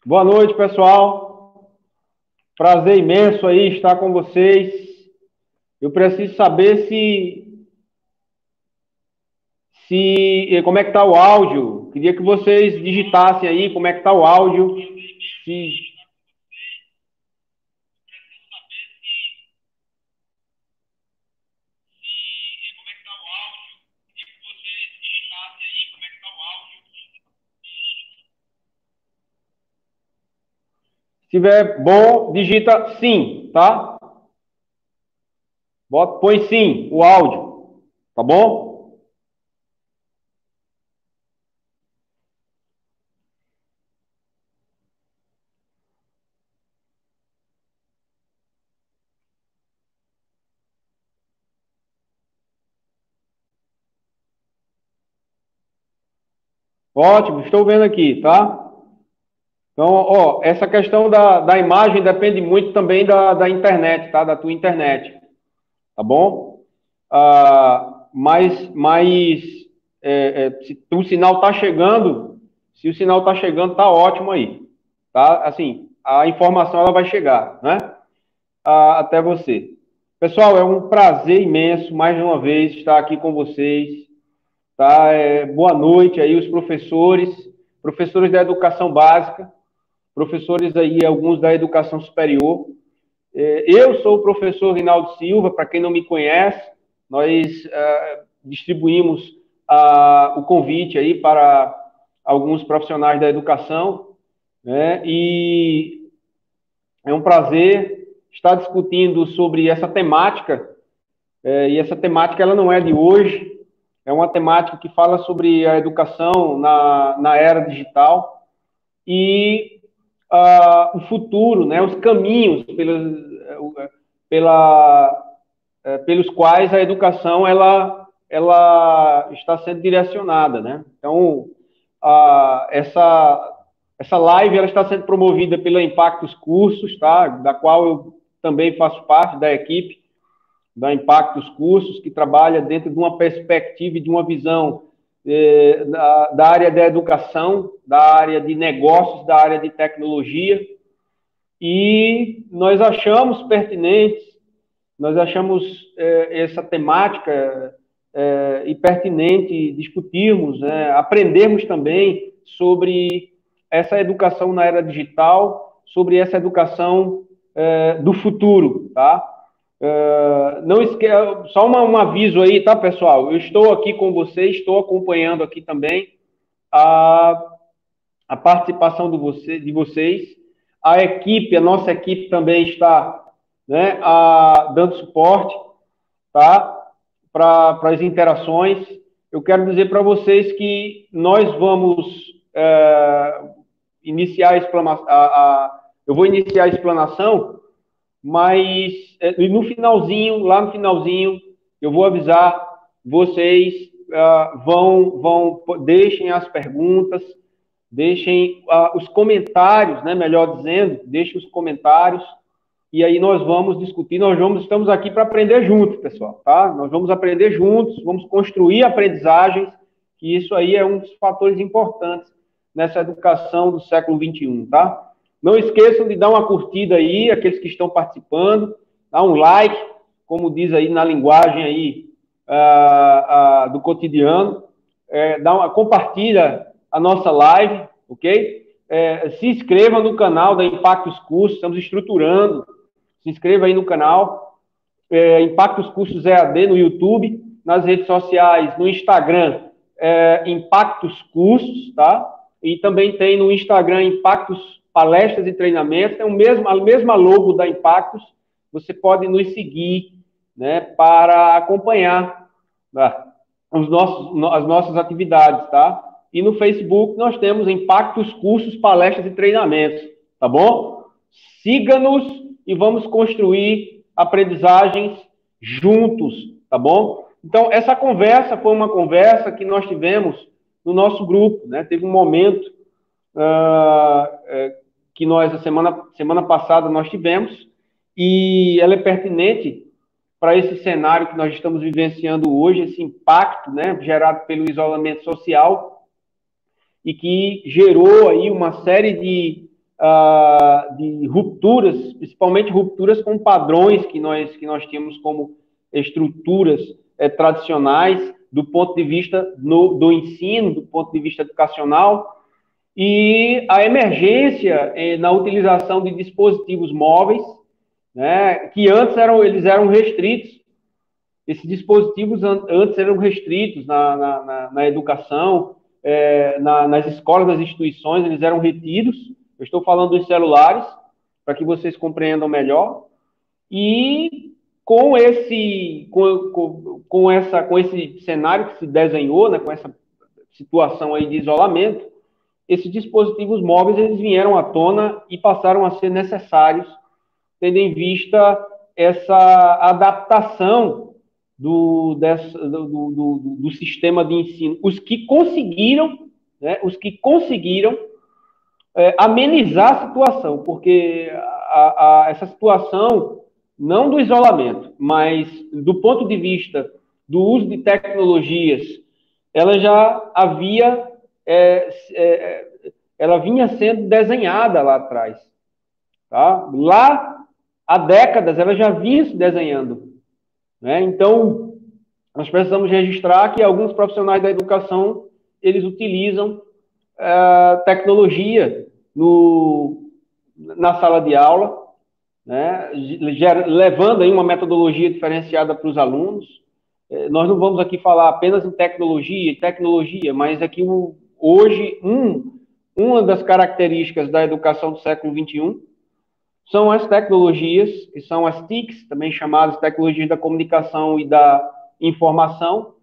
Boa noite, pessoal. Prazer imenso aí estar com vocês. Eu preciso saber se como é que está o áudio. Queria que vocês digitassem aí como é que está o áudio. Se, se estiver bom, digita sim, tá? Põe sim o áudio, tá bom? Ótimo, estou vendo aqui, tá? Então, ó, essa questão da imagem depende muito também da internet, tá? Da tua internet, tá bom? Mas se o sinal está chegando, se o sinal está chegando, tá ótimo aí, tá? Assim, a informação ela vai chegar, né? Até você. Pessoal, é um prazer imenso, mais uma vez, estar aqui com vocês, tá? Boa noite aí, os professores da educação básica, professores aí, alguns da educação superior. Eu sou o professor Rinaldo Silva, para quem não me conhece, nós distribuímos o convite aí para alguns profissionais da educação, né? E é um prazer estar discutindo sobre essa temática, e essa temática ela não é de hoje, é uma temática que fala sobre a educação na era digital e o futuro, né, os caminhos pela, pelos quais a educação ela está sendo direcionada, né? Então, essa live ela está sendo promovida pela Impactos Cursos, tá? Da qual eu também faço parte da equipe da Impactos Cursos, que trabalha dentro de uma perspectiva e de uma visão da área da educação, da área de negócios, da área de tecnologia, e nós achamos pertinentes, nós achamos essa temática e pertinente discutirmos, né, aprendermos também sobre essa educação na era digital, sobre essa educação do futuro, tá? Não esqueça, só um aviso aí, tá, pessoal? Eu estou aqui com vocês, estou acompanhando aqui também a, a participação de vocês. A equipe, a nossa equipe também está, né, dando suporte, tá? Para as interações. Eu quero dizer para vocês que nós vamos iniciar eu vou iniciar a explanação, mas no finalzinho, lá no finalzinho, eu vou avisar vocês, deixem as perguntas, deixem os comentários, né, melhor dizendo, deixem os comentários, e aí nós vamos discutir, estamos aqui para aprender juntos, pessoal, tá? Nós vamos aprender juntos, vamos construir aprendizagens, que isso aí é um dos fatores importantes nessa educação do século XXI, tá? Não esqueçam de dar uma curtida aí, aqueles que estão participando, dá um like, como diz aí na linguagem aí do cotidiano, compartilha a nossa live, ok? Se inscreva no canal da Impactos Cursos, estamos estruturando, se inscreva aí no canal, Impactos Cursos EAD no YouTube, nas redes sociais, no Instagram, Impactos Cursos, tá? E também tem no Instagram Impactos Palestras e Treinamentos, é a mesma logo da Impactos, você pode nos seguir, né, para acompanhar, tá, as nossas atividades, tá? E no Facebook nós temos Impactos Cursos, Palestras e Treinamentos, tá bom? Siga-nos e vamos construir aprendizagens juntos, tá bom? Então, essa conversa foi uma conversa que nós tivemos no nosso grupo, né? Teve um momento que nós, a semana passada, nós tivemos, e ela é pertinente para esse cenário que nós estamos vivenciando hoje, esse impacto, né, gerado pelo isolamento social, e que gerou aí uma série de rupturas, principalmente rupturas com padrões que nós tínhamos como estruturas tradicionais do ponto de vista do ensino, do ponto de vista educacional, e a emergência na utilização de dispositivos móveis, né, que antes eles eram restritos. Esses dispositivos antes eram restritos na educação, nas escolas, nas instituições, eles eram retidos. Eu estou falando dos celulares, para que vocês compreendam melhor. E com esse cenário que se desenhou, né, com essa situação aí de isolamento, esses dispositivos móveis eles vieram à tona e passaram a ser necessários, tendo em vista essa adaptação do sistema de ensino. Os que conseguiram, né, amenizar a situação, porque essa situação, não do isolamento, mas do ponto de vista do uso de tecnologias, ela já havia ela vinha sendo desenhada lá atrás. Tá? Lá, há décadas, ela já vinha se desenhando. Né? Então, nós precisamos registrar que alguns profissionais da educação, eles utilizam tecnologia na sala de aula, né? Levando aí uma metodologia diferenciada para os alunos. Nós não vamos aqui falar apenas em tecnologia, mas aqui hoje, uma das características da educação do século XXI são as tecnologias, que são as TICs, também chamadas tecnologias da comunicação e da informação,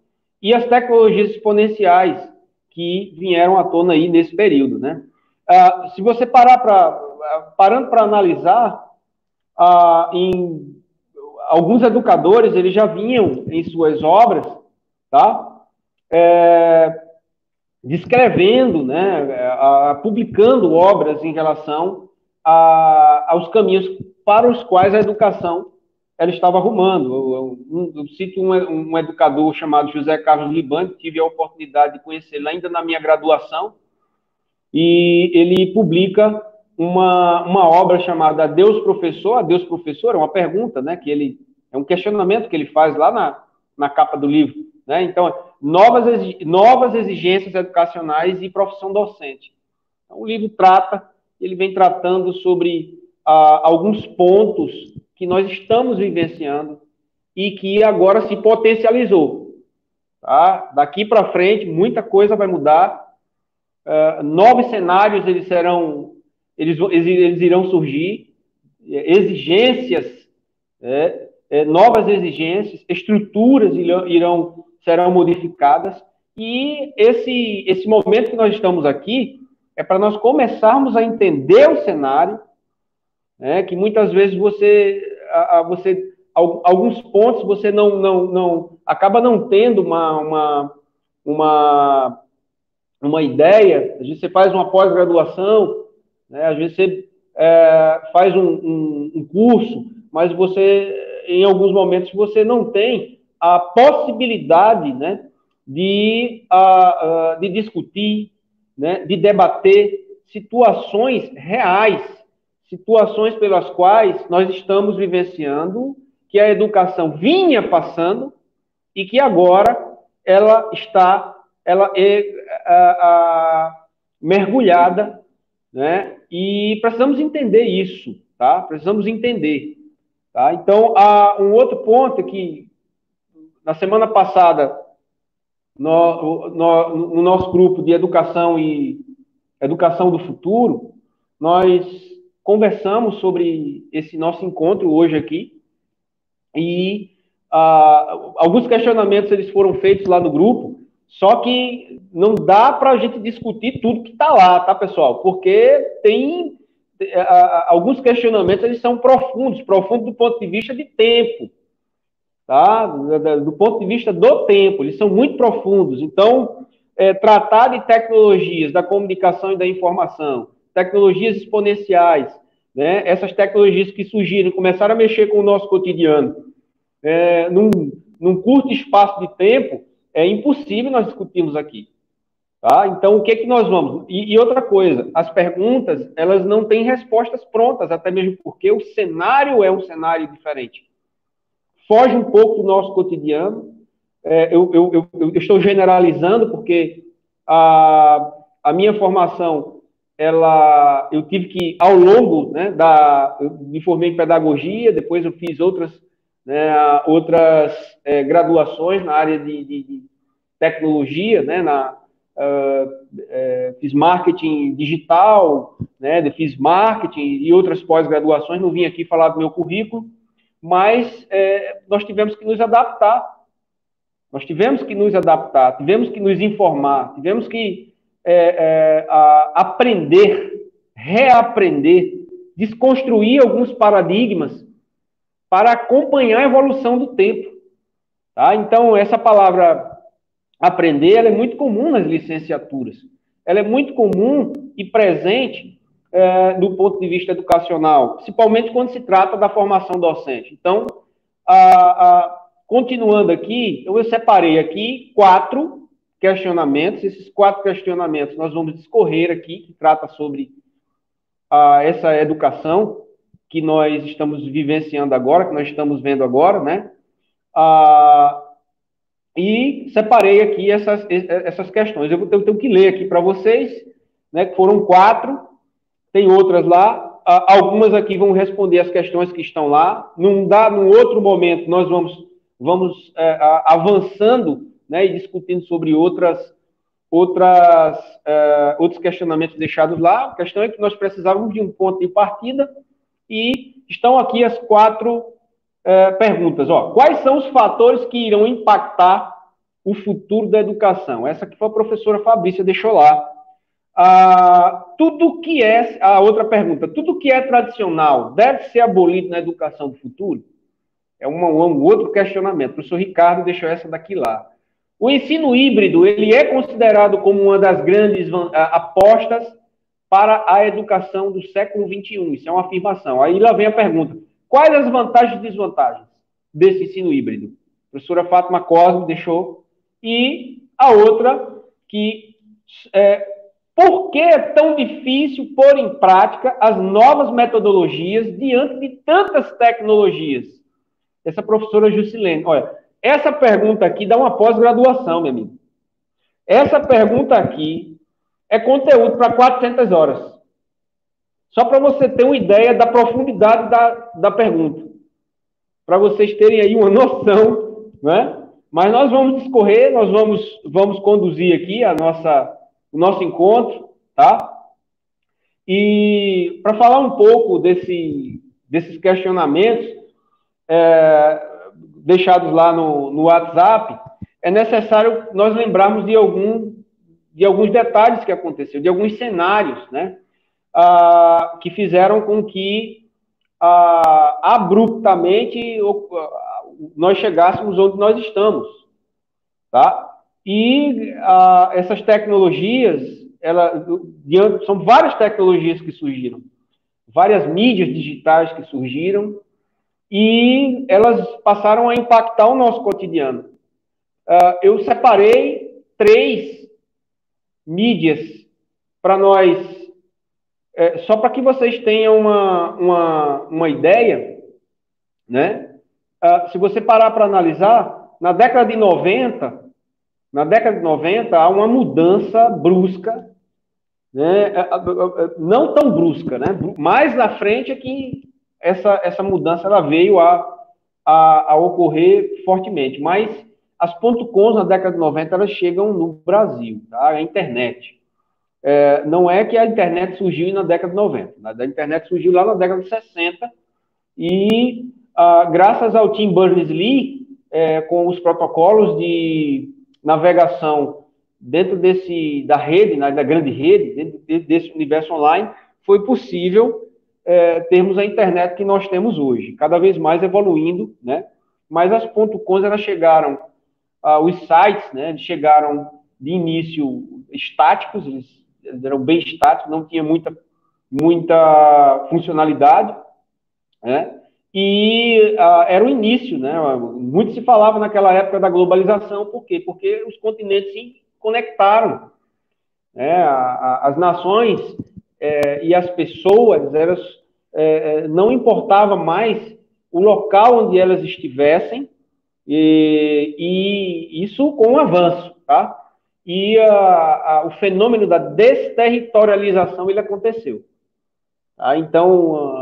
e as tecnologias exponenciais, que vieram à tona aí nesse período, né? Se você parando para analisar, alguns educadores, eles já vinham em suas obras, tá? Descrevendo, né, publicando obras em relação aos caminhos para os quais a educação ela estava arrumando. Eu cito um educador chamado José Carlos Libani, tive a oportunidade de conhecê-lo ainda na minha graduação, e ele publica uma obra chamada Adeus Professor. Adeus Professor é uma pergunta, né, é um questionamento que ele faz lá na capa do livro. Né? Então, novas exigências educacionais e profissão docente. Então, o livro ele vem tratando sobre alguns pontos que nós estamos vivenciando e que agora se potencializou. Tá? Daqui para frente, muita coisa vai mudar. Novos cenários eles irão surgir, exigências, novas exigências, estruturas serão modificadas, e esse momento que nós estamos aqui é para nós começarmos a entender o cenário, né, que muitas vezes alguns pontos você acaba não tendo uma ideia. Às vezes você faz uma pós-graduação, né, às vezes você faz um curso, mas em alguns momentos, você não tem a possibilidade, né, de discutir, né, de debater situações reais, situações pelas quais nós estamos vivenciando, que a educação vinha passando e que agora ela é mergulhada, né? E precisamos entender isso, tá? Precisamos entender, tá? Então, há um outro ponto que, na semana passada, no nosso grupo de educação e educação do futuro, nós conversamos sobre esse nosso encontro hoje aqui, e alguns questionamentos eles foram feitos lá no grupo, só que não dá para a gente discutir tudo que está lá, tá, pessoal? Porque tem alguns questionamentos, eles são profundos do ponto de vista de tempo, tá? Do ponto de vista do tempo, eles são muito profundos. Então, tratar de tecnologias da comunicação e da informação, tecnologias exponenciais, né? Essas tecnologias que surgiram, começaram a mexer com o nosso cotidiano, num curto espaço de tempo, é impossível nós discutirmos aqui. Tá? Então, o que que nós vamos? E outra coisa, as perguntas, elas não têm respostas prontas, até mesmo porque o cenário é um cenário diferente. Foge um pouco do nosso cotidiano. Eu estou generalizando porque a minha formação, eu tive que, ao longo, né, eu me formei em pedagogia, depois eu fiz outras graduações na área de tecnologia, né, fiz marketing digital, né, fiz marketing e outras pós-graduações, não vim aqui falar do meu currículo, mas nós tivemos que nos adaptar. Nós tivemos que nos adaptar, tivemos que nos informar, tivemos que aprender, reaprender, desconstruir alguns paradigmas para acompanhar a evolução do tempo. Tá? Então, essa palavra aprender, ela é muito comum nas licenciaturas. Ela é muito comum e presente do ponto de vista educacional, principalmente quando se trata da formação docente. Então, continuando aqui, eu separei aqui 4 questionamentos. Esses 4 questionamentos nós vamos discorrer aqui, que trata sobre essa educação que nós estamos vivenciando agora, que nós estamos vendo agora, né? E separei aqui essas questões. Eu tenho que ler aqui para vocês, né? Que foram 4, tem outras lá. Algumas aqui vão responder as questões que estão lá. Num outro momento, nós vamos avançando, né, e discutindo sobre outros questionamentos deixados lá. A questão é que nós precisávamos de um ponto de partida e estão aqui as 4 perguntas. Quais são os fatores que irão impactar o futuro da educação? Essa que foi a professora Fabrícia deixou lá. Tudo que é... A outra pergunta. Tudo que é tradicional deve ser abolido na educação do futuro? É um outro questionamento. O professor Ricardo deixou essa daqui lá. O ensino híbrido, ele é considerado como uma das grandes apostas para a educação do século XXI. Isso é uma afirmação. Aí lá vem a pergunta. Quais as vantagens e desvantagens desse ensino híbrido? A professora Fátima Cosme deixou. E a outra, por que é tão difícil pôr em prática as novas metodologias diante de tantas tecnologias? Essa professora Jusilene. Olha, essa pergunta aqui dá uma pós-graduação, meu amigo. Essa pergunta aqui é conteúdo para 400 horas. Só para você ter uma ideia da profundidade da pergunta. Para vocês terem aí uma noção, né? Mas nós vamos discorrer, nós vamos conduzir aqui o nosso encontro, tá? E para falar um pouco desses questionamentos deixados lá no WhatsApp, é necessário nós lembrarmos de alguns detalhes que aconteceram, de alguns cenários, né? Que fizeram com que abruptamente nós chegássemos onde nós estamos, tá? E essas tecnologias, são várias tecnologias que surgiram, várias mídias digitais que surgiram, e elas passaram a impactar o nosso cotidiano. Eu separei 3 mídias para nós, só para que vocês tenham uma ideia, né? Se você parar para analisar, na década de 90, há uma mudança brusca, né? Não tão brusca, né? Mais na frente é que essa mudança ela veio a ocorrer fortemente. Mas as .coms na década de 90 elas chegam no Brasil, tá? A internet. Não é que a internet surgiu na década de 90. A internet surgiu lá na década de 60 e graças ao Tim Berners-Lee, com os protocolos de navegação dentro da rede, da grande rede, dentro desse universo online, foi possível termos a internet que nós temos hoje, cada vez mais evoluindo, né? Mas as .coms, elas chegaram, os sites, né, eles chegaram de início estáticos, eles eram bem estáticos, não tinha muita funcionalidade, né? E era o início, né? Muito se falava naquela época da globalização, por quê? Porque os continentes se conectaram. né? As nações e as pessoas, elas não importava mais o local onde elas estivessem, e isso com o avanço, tá? E o fenômeno da desterritorialização, ele aconteceu. Tá? Então,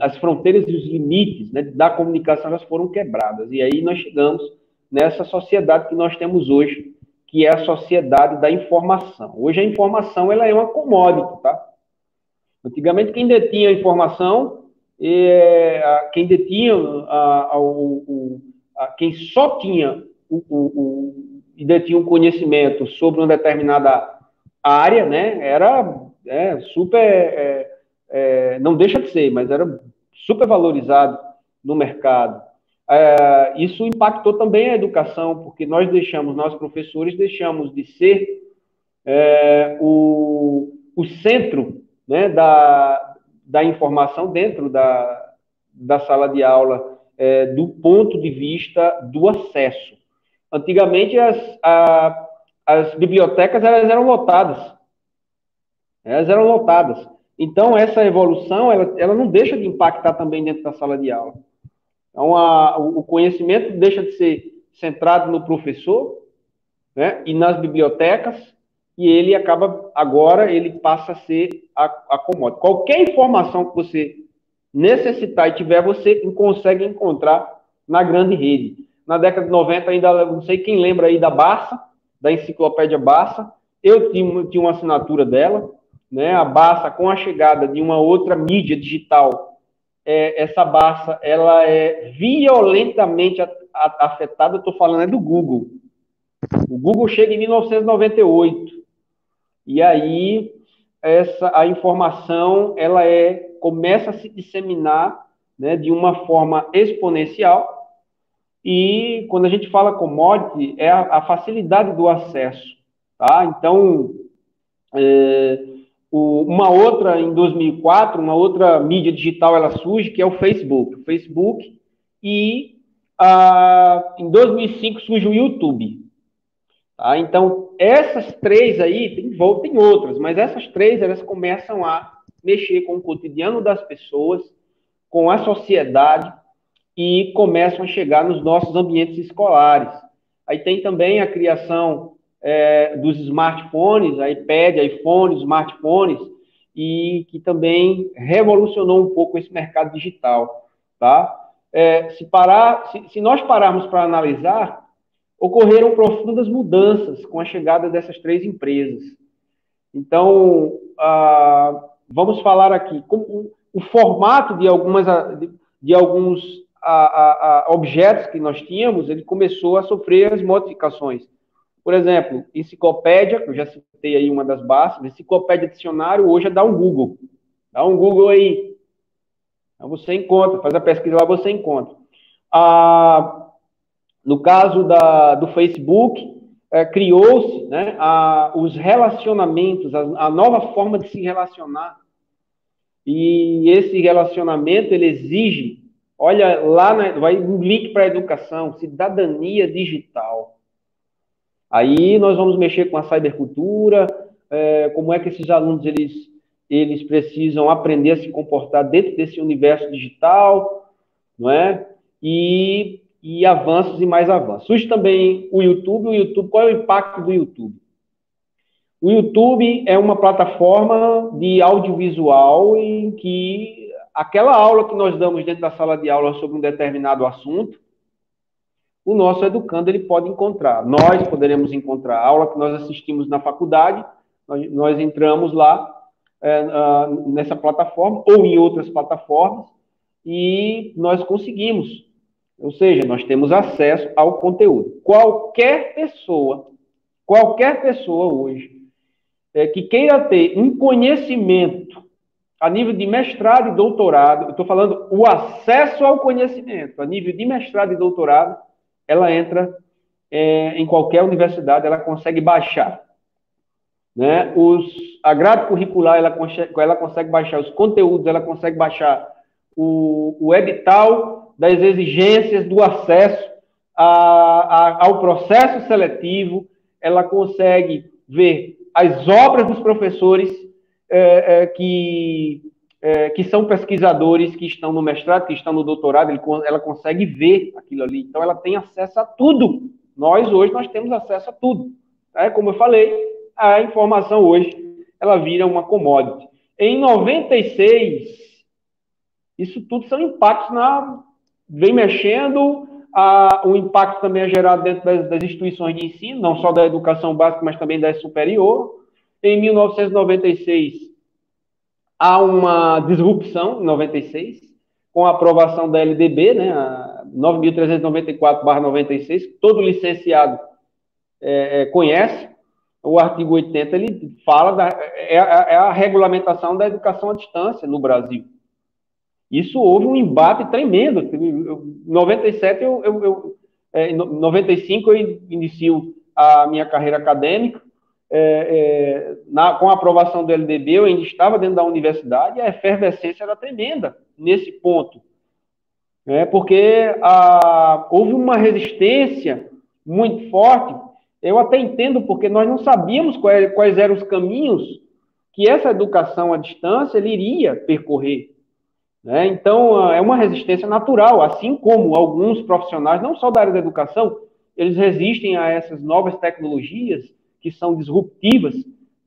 as fronteiras e os limites, né, da comunicação, elas foram quebradas. E aí nós chegamos nessa sociedade que nós temos hoje, que é a sociedade da informação. Hoje a informação, ela é uma commodity, tá? Antigamente, quem detinha a informação, quem detinha, quem só tinha e detinha um conhecimento sobre uma determinada área, né, era super, não deixa de ser, mas era super valorizado no mercado. Isso impactou também a educação, porque nós professores, deixamos de ser o centro, né, da informação dentro da sala de aula, do ponto de vista do acesso. Antigamente, as bibliotecas elas eram lotadas. Elas eram lotadas. Então, essa evolução, ela não deixa de impactar também dentro da sala de aula. Então, o conhecimento deixa de ser centrado no professor, né, e nas bibliotecas, e ele ele passa a ser a commodity. Qualquer informação que você necessitar e tiver, você consegue encontrar na grande rede. Na década de 90, ainda não sei quem lembra aí da Barça, da enciclopédia Barça. Eu tinha uma assinatura dela, né? A Barça, com a chegada de uma outra mídia digital, essa Barça, ela é violentamente afetada. Estou falando do Google. O Google chega em 1998. E aí a informação começa a se disseminar, né, de uma forma exponencial. E quando a gente fala commodity, é a facilidade do acesso. Tá? Então, uma outra, em 2004, uma outra mídia digital ela surge, que é o Facebook. O Facebook, e em 2005 surge o YouTube. Tá? Então, essas três aí, tem outras, mas essas três, elas começam a mexer com o cotidiano das pessoas, com a sociedade, e começam a chegar nos nossos ambientes escolares. Aí tem também a criação dos smartphones, iPad, iPhone, smartphones, e que também revolucionou um pouco esse mercado digital. Tá? Se nós pararmos para analisar, ocorreram profundas mudanças com a chegada dessas três empresas. Então, vamos falar aqui. O formato de alguns objetos que nós tínhamos, ele começou a sofrer as modificações. Por exemplo, enciclopédia, que eu já citei aí uma das bases, enciclopédia dicionário, hoje dá um Google. Dá um Google aí. Então você encontra, faz a pesquisa lá, você encontra. No caso do Facebook, criou-se, né, os relacionamentos, a nova forma de se relacionar. E esse relacionamento, ele exige, olha, vai um link para a educação, cidadania digital. Aí nós vamos mexer com a cybercultura, como é que esses alunos, eles precisam aprender a se comportar dentro desse universo digital, não é? E avanços e mais avanços. Surge também o YouTube. Qual é o impacto do YouTube? O YouTube é uma plataforma de audiovisual em que aquela aula que nós damos dentro da sala de aula sobre um determinado assunto, o nosso educando ele pode encontrar. Nós poderemos encontrar a aula que nós assistimos na faculdade, nós entramos lá nessa plataforma ou em outras plataformas e nós conseguimos. Ou seja, nós temos acesso ao conteúdo. Qualquer pessoa hoje que queira ter um conhecimento a nível de mestrado e doutorado, eu estou falando o acesso ao conhecimento, a nível de mestrado e doutorado, ela entra em qualquer universidade, ela consegue baixar. Né? A grade curricular, ela consegue baixar os conteúdos, ela consegue baixar o edital das exigências do acesso ao processo seletivo, ela consegue ver as obras dos professores que são pesquisadores, que estão no mestrado, que estão no doutorado, ela consegue ver aquilo ali. Então, ela tem acesso a tudo. Hoje, nós temos acesso a tudo. Como eu falei, a informação hoje, ela vira uma commodity. Em 96, isso tudo são impactos vem mexendo, o impacto também é gerado dentro das instituições de ensino, não só da educação básica, mas também da superior. Em 1996, há uma disrupção, em 96, com a aprovação da LDB, né, a 9.394/96, que todo licenciado conhece. O artigo 80, ele fala é a regulamentação da educação à distância no Brasil. Isso houve um embate tremendo. Em 97, em 95, eu inicio a minha carreira acadêmica. Com a aprovação do LDB, eu ainda estava dentro da universidade e a efervescência era tremenda nesse ponto. Porque houve uma resistência muito forte. Eu até entendo, porque nós não sabíamos quais eram os caminhos que essa educação à distância ele iria percorrer. Então, é uma resistência natural, assim como alguns profissionais, não só da área da educação, eles resistem a essas novas tecnologias que são disruptivas,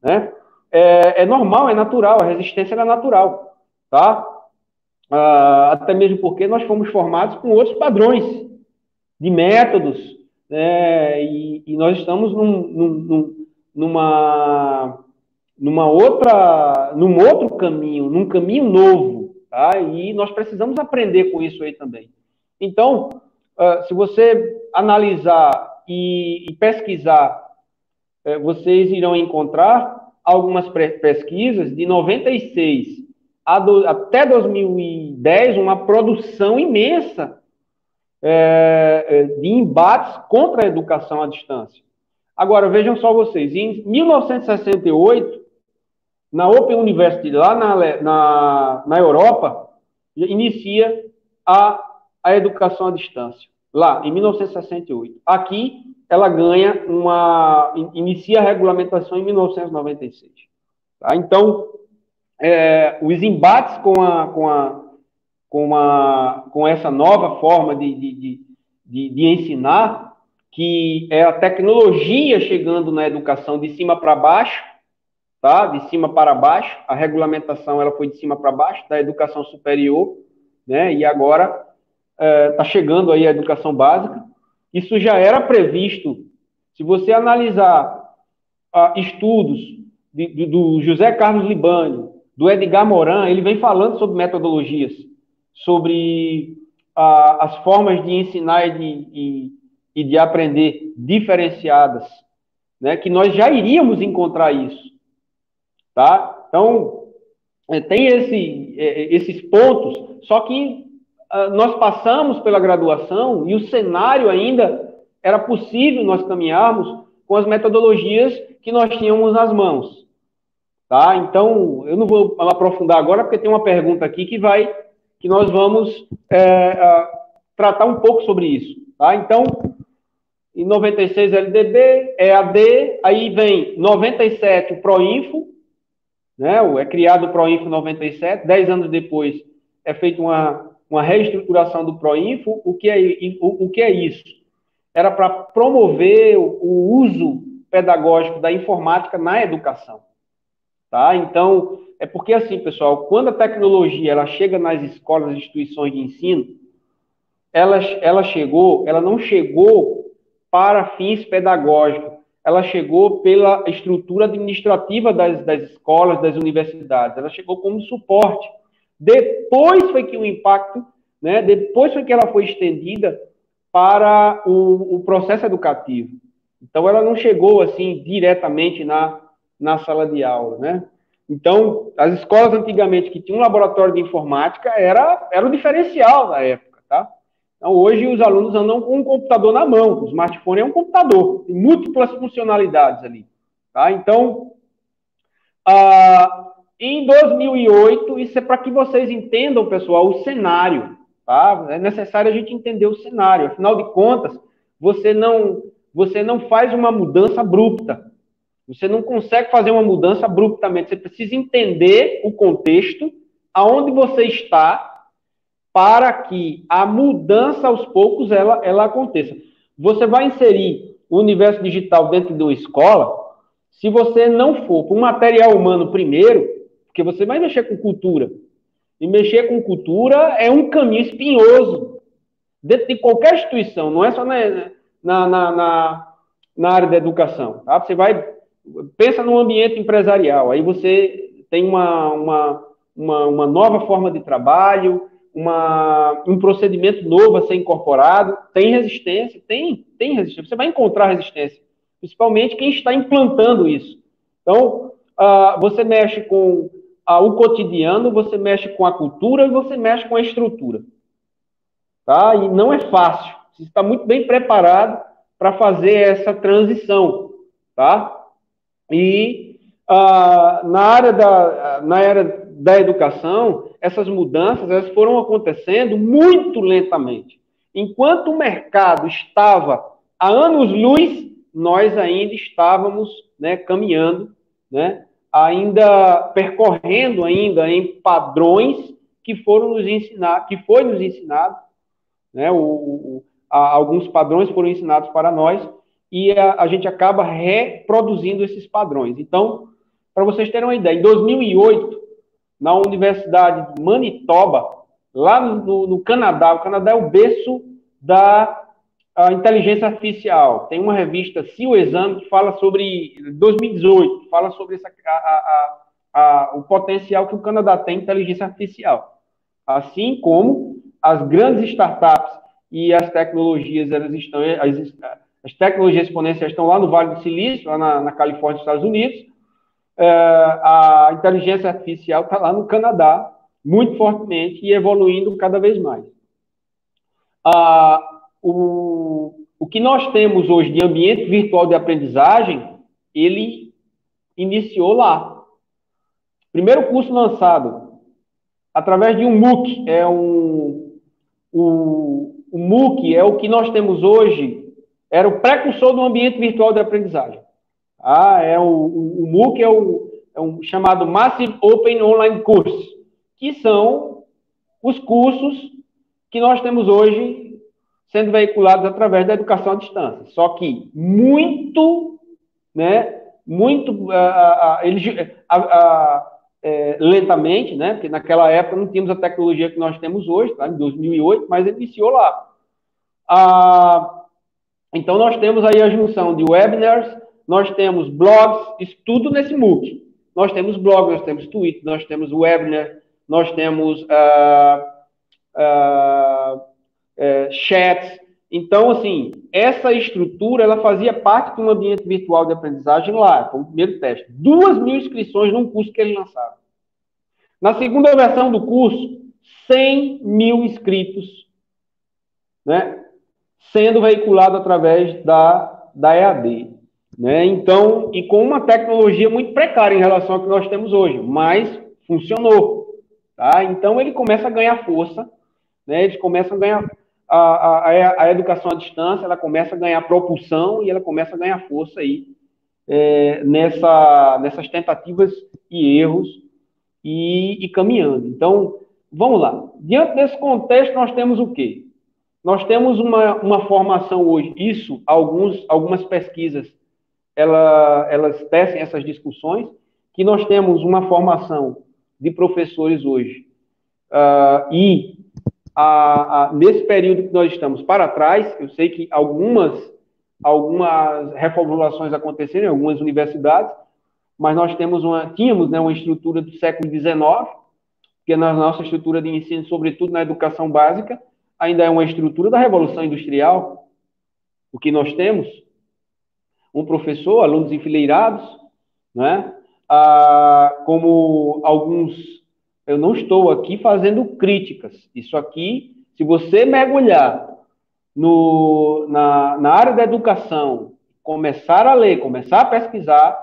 né? É normal, é natural, a resistência é natural, tá? Até mesmo porque nós fomos formados com outros padrões de métodos, né? E nós estamos num outro caminho, num caminho novo. Tá? E nós precisamos aprender com isso aí também. Então, se você analisar e pesquisar, vocês irão encontrar algumas pesquisas de 96 até 2010, uma produção imensa de embates contra a educação à distância. Agora, vejam só vocês, em 1968, na Open University, lá na Europa, inicia a educação à distância. Lá, em 1968. Aqui, ela inicia a regulamentação em 1996. Tá? Então, os embates com essa nova forma de ensinar, que é a tecnologia chegando na educação de cima para baixo, tá? De cima para baixo, a regulamentação ela foi de cima para baixo, da educação superior, né? E agora está chegando aí a educação básica. Isso já era previsto. Se você analisar estudos do José Carlos Libânio, do Edgar Morin, ele vem falando sobre metodologias, sobre as formas de ensinar e de aprender diferenciadas, né? Que nós já iríamos encontrar isso. Tá? Então, tem esses pontos, só que nós passamos pela graduação e o cenário ainda era possível nós caminharmos com as metodologias que nós tínhamos nas mãos. Tá? Então, eu não vou aprofundar agora, porque tem uma pergunta aqui que nós vamos tratar um pouco sobre isso. Tá? Então, em 96 LDB, EAD, aí vem 97 o ProInfo, né? É criado o ProInfo 97, 10 anos depois é feita uma reestruturação do ProInfo. O que é isso? Era para promover o uso pedagógico da informática na educação. Tá? Então, é porque assim, pessoal, quando a tecnologia ela chega nas escolas, nas instituições de ensino, ela não chegou para fins pedagógicos, ela chegou pela estrutura administrativa das escolas, das universidades, ela chegou como suporte. Depois foi que o impacto, né, depois foi que ela foi estendida para o processo educativo. Então, ela não chegou assim diretamente na sala de aula, né? Então, as escolas antigamente que tinham um laboratório de informática era o diferencial na época, tá? Então, hoje os alunos andam com um computador na mão. O smartphone é um computador, tem múltiplas funcionalidades ali, tá? Então, em 2008, isso é para que vocês entendam, pessoal, o cenário, tá? É necessário a gente entender o cenário. Afinal de contas, você não faz uma mudança abrupta. Você não consegue fazer uma mudança abruptamente. Você precisa entender o contexto, aonde você está, para que a mudança aos poucos ela aconteça. Você vai inserir o universo digital dentro de uma escola, se você não for para o material humano primeiro, porque você vai mexer com cultura. E mexer com cultura é um caminho espinhoso dentro de qualquer instituição, não é só na área da educação. Tá? Você vai, pensa no ambiente empresarial, aí você tem uma nova forma de trabalho, um procedimento novo a ser incorporado, tem resistência, tem resistência, você vai encontrar resistência, principalmente quem está implantando isso. Então, você mexe com o cotidiano, você mexe com a cultura e você mexe com a estrutura. Tá? E não é fácil. Você está muito bem preparado para fazer essa transição. Tá? E na área da educação, essas mudanças elas foram acontecendo muito lentamente. Enquanto o mercado estava a anos-luz, nós ainda estávamos, né, caminhando, né, ainda percorrendo ainda em padrões que foram nos ensinar, que foi nos ensinado, né, alguns padrões foram ensinados para nós e a gente acaba reproduzindo esses padrões. Então, para vocês terem uma ideia, em 2008, na Universidade de Manitoba, lá no Canadá, o Canadá é o berço da inteligência artificial. Tem uma revista, CIO Exame, que fala sobre, 2018, fala sobre o potencial que o Canadá tem em inteligência artificial. Assim como as grandes startups e as tecnologias, elas estão, as tecnologias exponenciais estão lá no Vale do Silício, lá na Califórnia, nos Estados Unidos. A inteligência artificial está lá no Canadá, muito fortemente e evoluindo cada vez mais. O que nós temos hoje de ambiente virtual de aprendizagem, ele iniciou lá. Primeiro curso lançado através de um MOOC, o MOOC é o que nós temos hoje, era o precursor do ambiente virtual de aprendizagem. O MOOC é um chamado Massive Open Online Course, que são os cursos que nós temos hoje sendo veiculados através da educação à distância. Só que muito, né, lentamente, né, porque naquela época não tínhamos a tecnologia que nós temos hoje, tá, em 2008, mas ele iniciou lá. Então, nós temos aí a junção de webinars, nós temos blogs, isso tudo nesse MOOC. Nós temos blogs, nós temos Twitter, nós temos webinar, nós temos chats. Então, assim, essa estrutura, ela fazia parte de um ambiente virtual de aprendizagem lá, foi o primeiro teste. 2.000 inscrições num curso que eles lançaram. Na segunda versão do curso, 100.000 inscritos, né, sendo veiculado através da EAD. Né? Então, e com uma tecnologia muito precária em relação ao que nós temos hoje, mas funcionou. Tá? Então, ele começa a ganhar força, né? Eles começam a ganhar a educação à distância, ela começa a ganhar propulsão e ela começa a ganhar força aí nessas tentativas e erros e caminhando. Então, vamos lá. Diante desse contexto, nós temos o quê? Nós temos uma formação hoje, algumas pesquisas, elas tecem essas discussões, que nós temos uma formação de professores hoje, nesse período que nós estamos para trás, eu sei que algumas reformulações aconteceram em algumas universidades, mas nós tínhamos, né, uma estrutura do século XIX, que na nossa estrutura de ensino, sobretudo na educação básica, ainda é uma estrutura da Revolução Industrial. O que nós temos? Um professor, alunos enfileirados, né? Como alguns... Eu não estou aqui fazendo críticas. Isso aqui, se você mergulhar na área da educação, começar a ler, começar a pesquisar,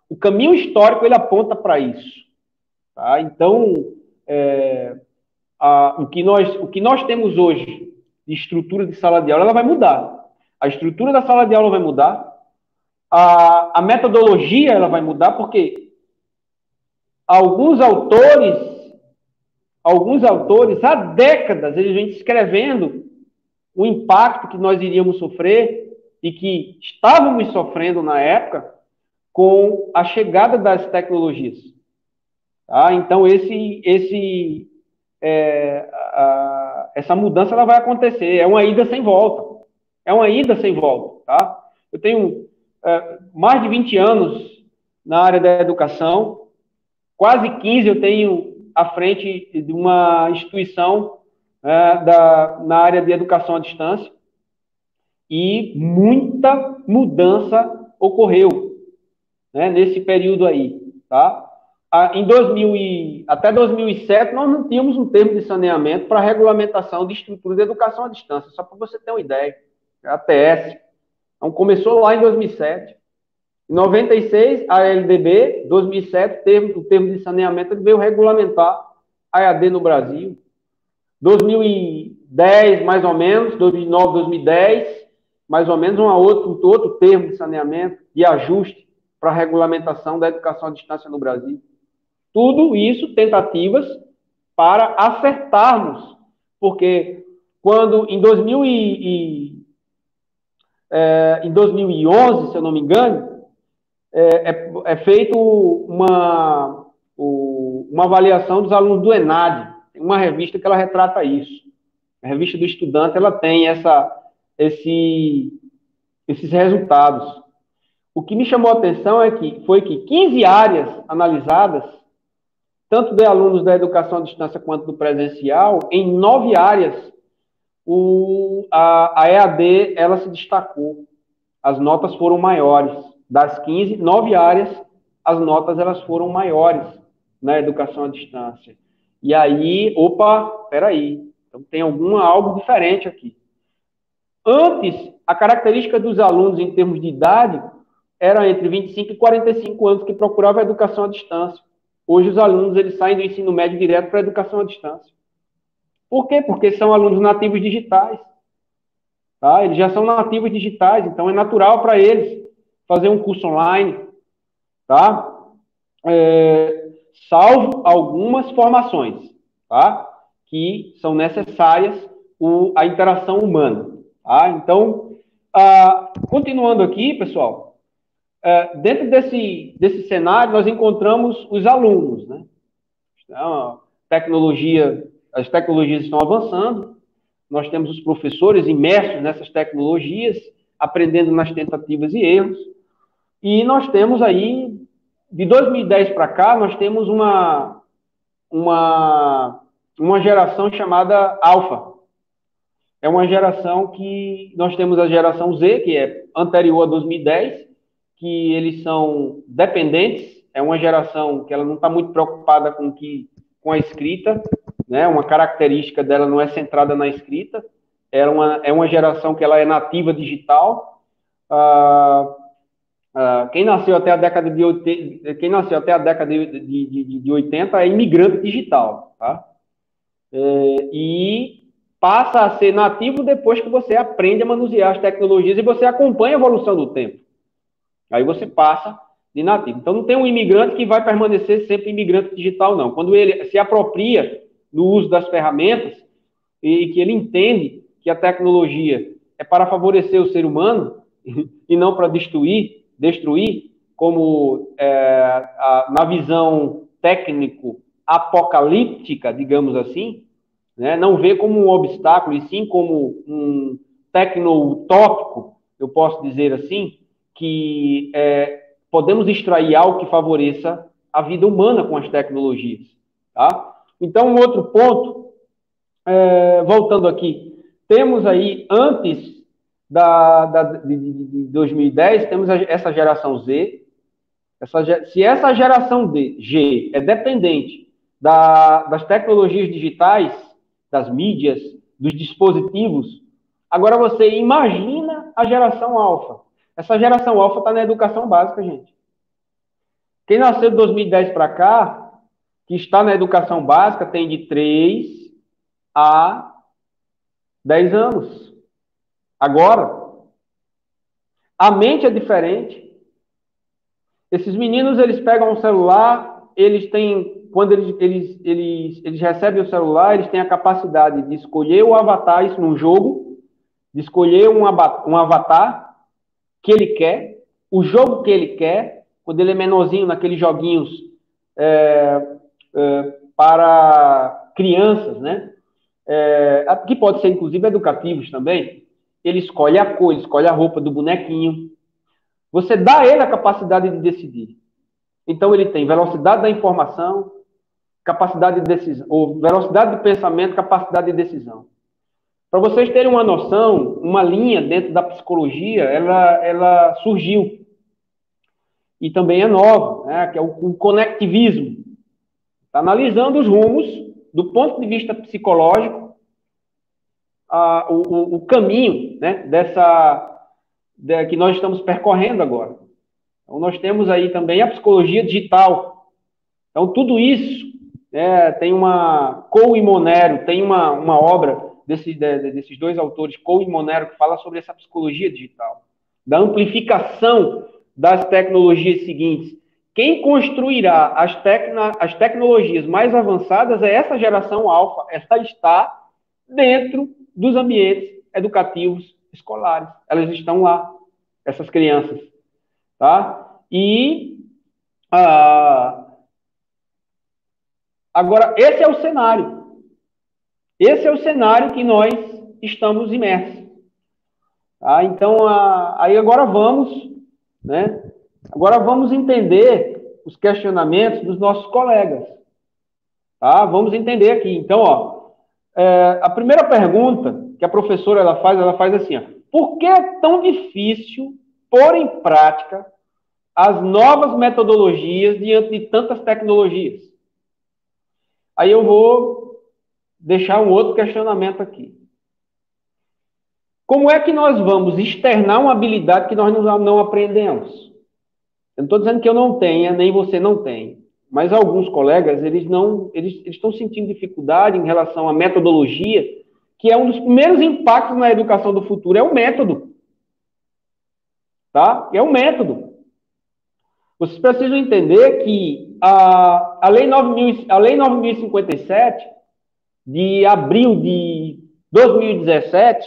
o caminho histórico ele aponta para isso. Tá? Então, o que nós temos hoje de estrutura de sala de aula, ela vai mudar. A estrutura da sala de aula vai mudar, A metodologia ela vai mudar porque alguns autores há décadas eles vêm descrevendo o impacto que nós iríamos sofrer e que estávamos sofrendo na época com a chegada das tecnologias. Tá? Então, essa mudança ela vai acontecer. É uma ida sem volta. É uma ida sem volta. Tá? Eu tenho mais de 20 anos na área da educação, quase 15 eu tenho à frente de uma instituição na área de educação à distância e muita mudança ocorreu, né, nesse período aí, tá? Até 2007, nós não tínhamos um termo de saneamento para regulamentação de estrutura de educação à distância, só para você ter uma ideia, a ATS. Então, começou lá em 2007. Em 96, a LDB, 2007, o termo de saneamento veio regulamentar a EAD no Brasil. 2010, mais ou menos, 2009, 2010, mais ou menos, outro termo de saneamento, de ajuste para a regulamentação da educação à distância no Brasil. Tudo isso tentativas para acertarmos, porque quando em 2011, se eu não me engano, é feito uma avaliação dos alunos do ENAD, uma revista que ela retrata isso. A revista do estudante ela tem esses resultados. O que me chamou a atenção foi que 15 áreas analisadas, tanto de alunos da educação à distância quanto do presencial, em 9 áreas, a EAD ela se destacou. As notas foram maiores. Das 15, 9 áreas, as notas elas foram maiores na educação à distância. E aí, peraí, então tem algo diferente aqui. Antes, a característica dos alunos em termos de idade era entre 25 e 45 anos que procurava a educação à distância. Hoje os alunos eles saem do ensino médio direto para a educação à distância. Por quê? Porque são alunos nativos digitais. Tá? Eles já são nativos digitais, então é natural para eles fazer um curso online, tá? Salvo algumas formações, tá? Que são necessárias a interação humana. Tá? Então, continuando aqui, pessoal, dentro desse cenário, nós encontramos os alunos. Né? Então, as tecnologias estão avançando, nós temos os professores imersos nessas tecnologias, aprendendo nas tentativas e erros, e nós temos aí, de 2010 para cá, nós temos uma geração chamada Alpha. É uma geração que nós temos a geração Z, que é anterior a 2010, que eles são dependentes, é uma geração que ela não está muito preocupada com a escrita, né? Uma característica dela não é centrada na escrita, é uma geração que ela é nativa digital. Quem nasceu até a década de 80 é imigrante digital, tá? E passa a ser nativo depois que você aprende a manusear as tecnologias e você acompanha a evolução do tempo. Aí você passa de nativo. Então não tem um imigrante que vai permanecer sempre imigrante digital, não. Quando ele se apropria do uso das ferramentas e que ele entende que a tecnologia é para favorecer o ser humano e não para destruir, como na visão técnico-apocalíptica, digamos assim, né? Não vê como um obstáculo, e sim como um tecno-utópico, eu posso dizer assim, que podemos extrair algo que favoreça a vida humana com as tecnologias. Tá? Então, um outro ponto, voltando aqui, temos aí, antes de 2010, temos essa geração Z. Se essa geração G é dependente das tecnologias digitais, das mídias, dos dispositivos, agora você imagina a geração alfa. Essa geração alfa está na educação básica, gente. Quem nasceu de 2010 para cá, que está na educação básica, tem de 3 a 10 anos. Agora, a mente é diferente, Esses meninos, eles pegam um celular, eles têm, quando eles recebem o celular, eles têm a capacidade de escolher o avatar, isso num jogo, de escolher um avatar que ele quer, o jogo que ele quer, quando ele é menorzinho, naqueles joguinhos para crianças, né? Que pode ser, inclusive, educativos também. Ele escolhe a cor, ele escolhe a roupa do bonequinho. Você dá a ele a capacidade de decidir. Então, ele tem velocidade da informação, capacidade de decisão, ou velocidade de pensamento, capacidade de decisão. Para vocês terem uma noção, uma linha dentro da psicologia, ela surgiu. E também é nova, né, que é o conectivismo. Está analisando os rumos, do ponto de vista psicológico, o caminho, né, que nós estamos percorrendo agora. Então, nós temos aí também a psicologia digital. Então, tudo isso, tem uma... Cole e Monero, tem uma obra desses dois autores, Cole e Monero, que fala sobre essa psicologia digital, da amplificação das tecnologias seguintes. Quem construirá as tecnologias mais avançadas é essa geração alfa. Ela está dentro dos ambientes educativos escolares. Elas estão lá, essas crianças. Tá? E agora, esse é o cenário. Esse é o cenário que nós estamos imersos. Tá? Então, aí agora vamos, né? Agora vamos entender os questionamentos dos nossos colegas. Tá? Vamos entender aqui. Então, a primeira pergunta que a professora ela faz assim, ó, por que é tão difícil pôr em prática as novas metodologias diante de tantas tecnologias? Aí eu vou deixar um outro questionamento aqui. Como é que nós vamos externar uma habilidade que nós não aprendemos? Eu não estou dizendo que eu não tenha, nem você não tem. Mas alguns colegas, eles estão sentindo dificuldade em relação à metodologia, que é um dos primeiros impactos na educação do futuro, é o método. Tá? É o método. Vocês precisam entender que a Lei 9.057, de abril de 2017,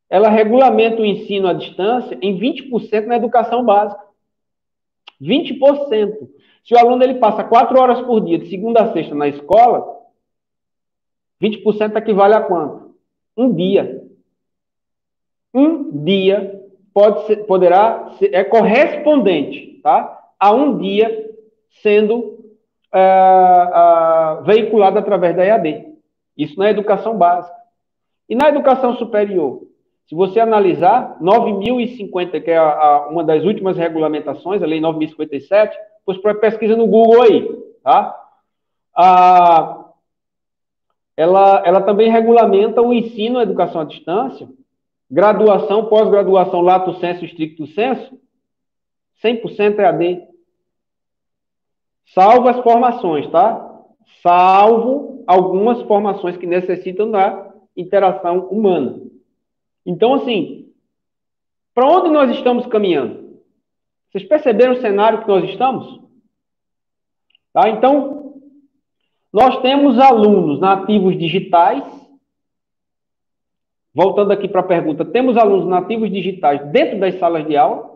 ela regulamenta o ensino à distância em 20% na educação básica. 20%. Se o aluno ele passa 4 horas por dia, de segunda a sexta, na escola, 20% equivale a quanto? Um dia. Um dia é correspondente, tá? A um dia sendo veiculado através da EAD. Isso na educação básica. E na educação superior? Se você analisar, 9.050, que é uma das últimas regulamentações, a Lei 9.057, pois para pesquisa no Google aí, tá? Ela também regulamenta o ensino, a educação à distância, graduação, pós-graduação, lato sensu, stricto sensu, 100% EAD. Salvo as formações, tá? Salvo algumas formações que necessitam da interação humana. Então, assim, para onde nós estamos caminhando? Vocês perceberam o cenário que nós estamos? Tá? Então, nós temos alunos nativos digitais. Voltando aqui para a pergunta, temos alunos nativos digitais dentro das salas de aula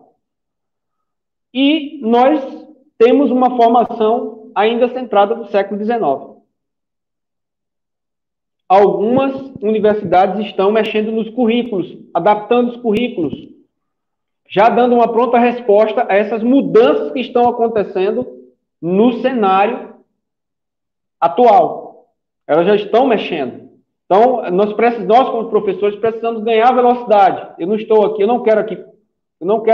e nós temos uma formação ainda centrada no século XIX. Algumas universidades estão mexendo nos currículos, adaptando os currículos, já dando uma pronta resposta a essas mudanças que estão acontecendo no cenário atual. Elas já estão mexendo. Então, nós como professores, precisamos ganhar velocidade. Eu não quero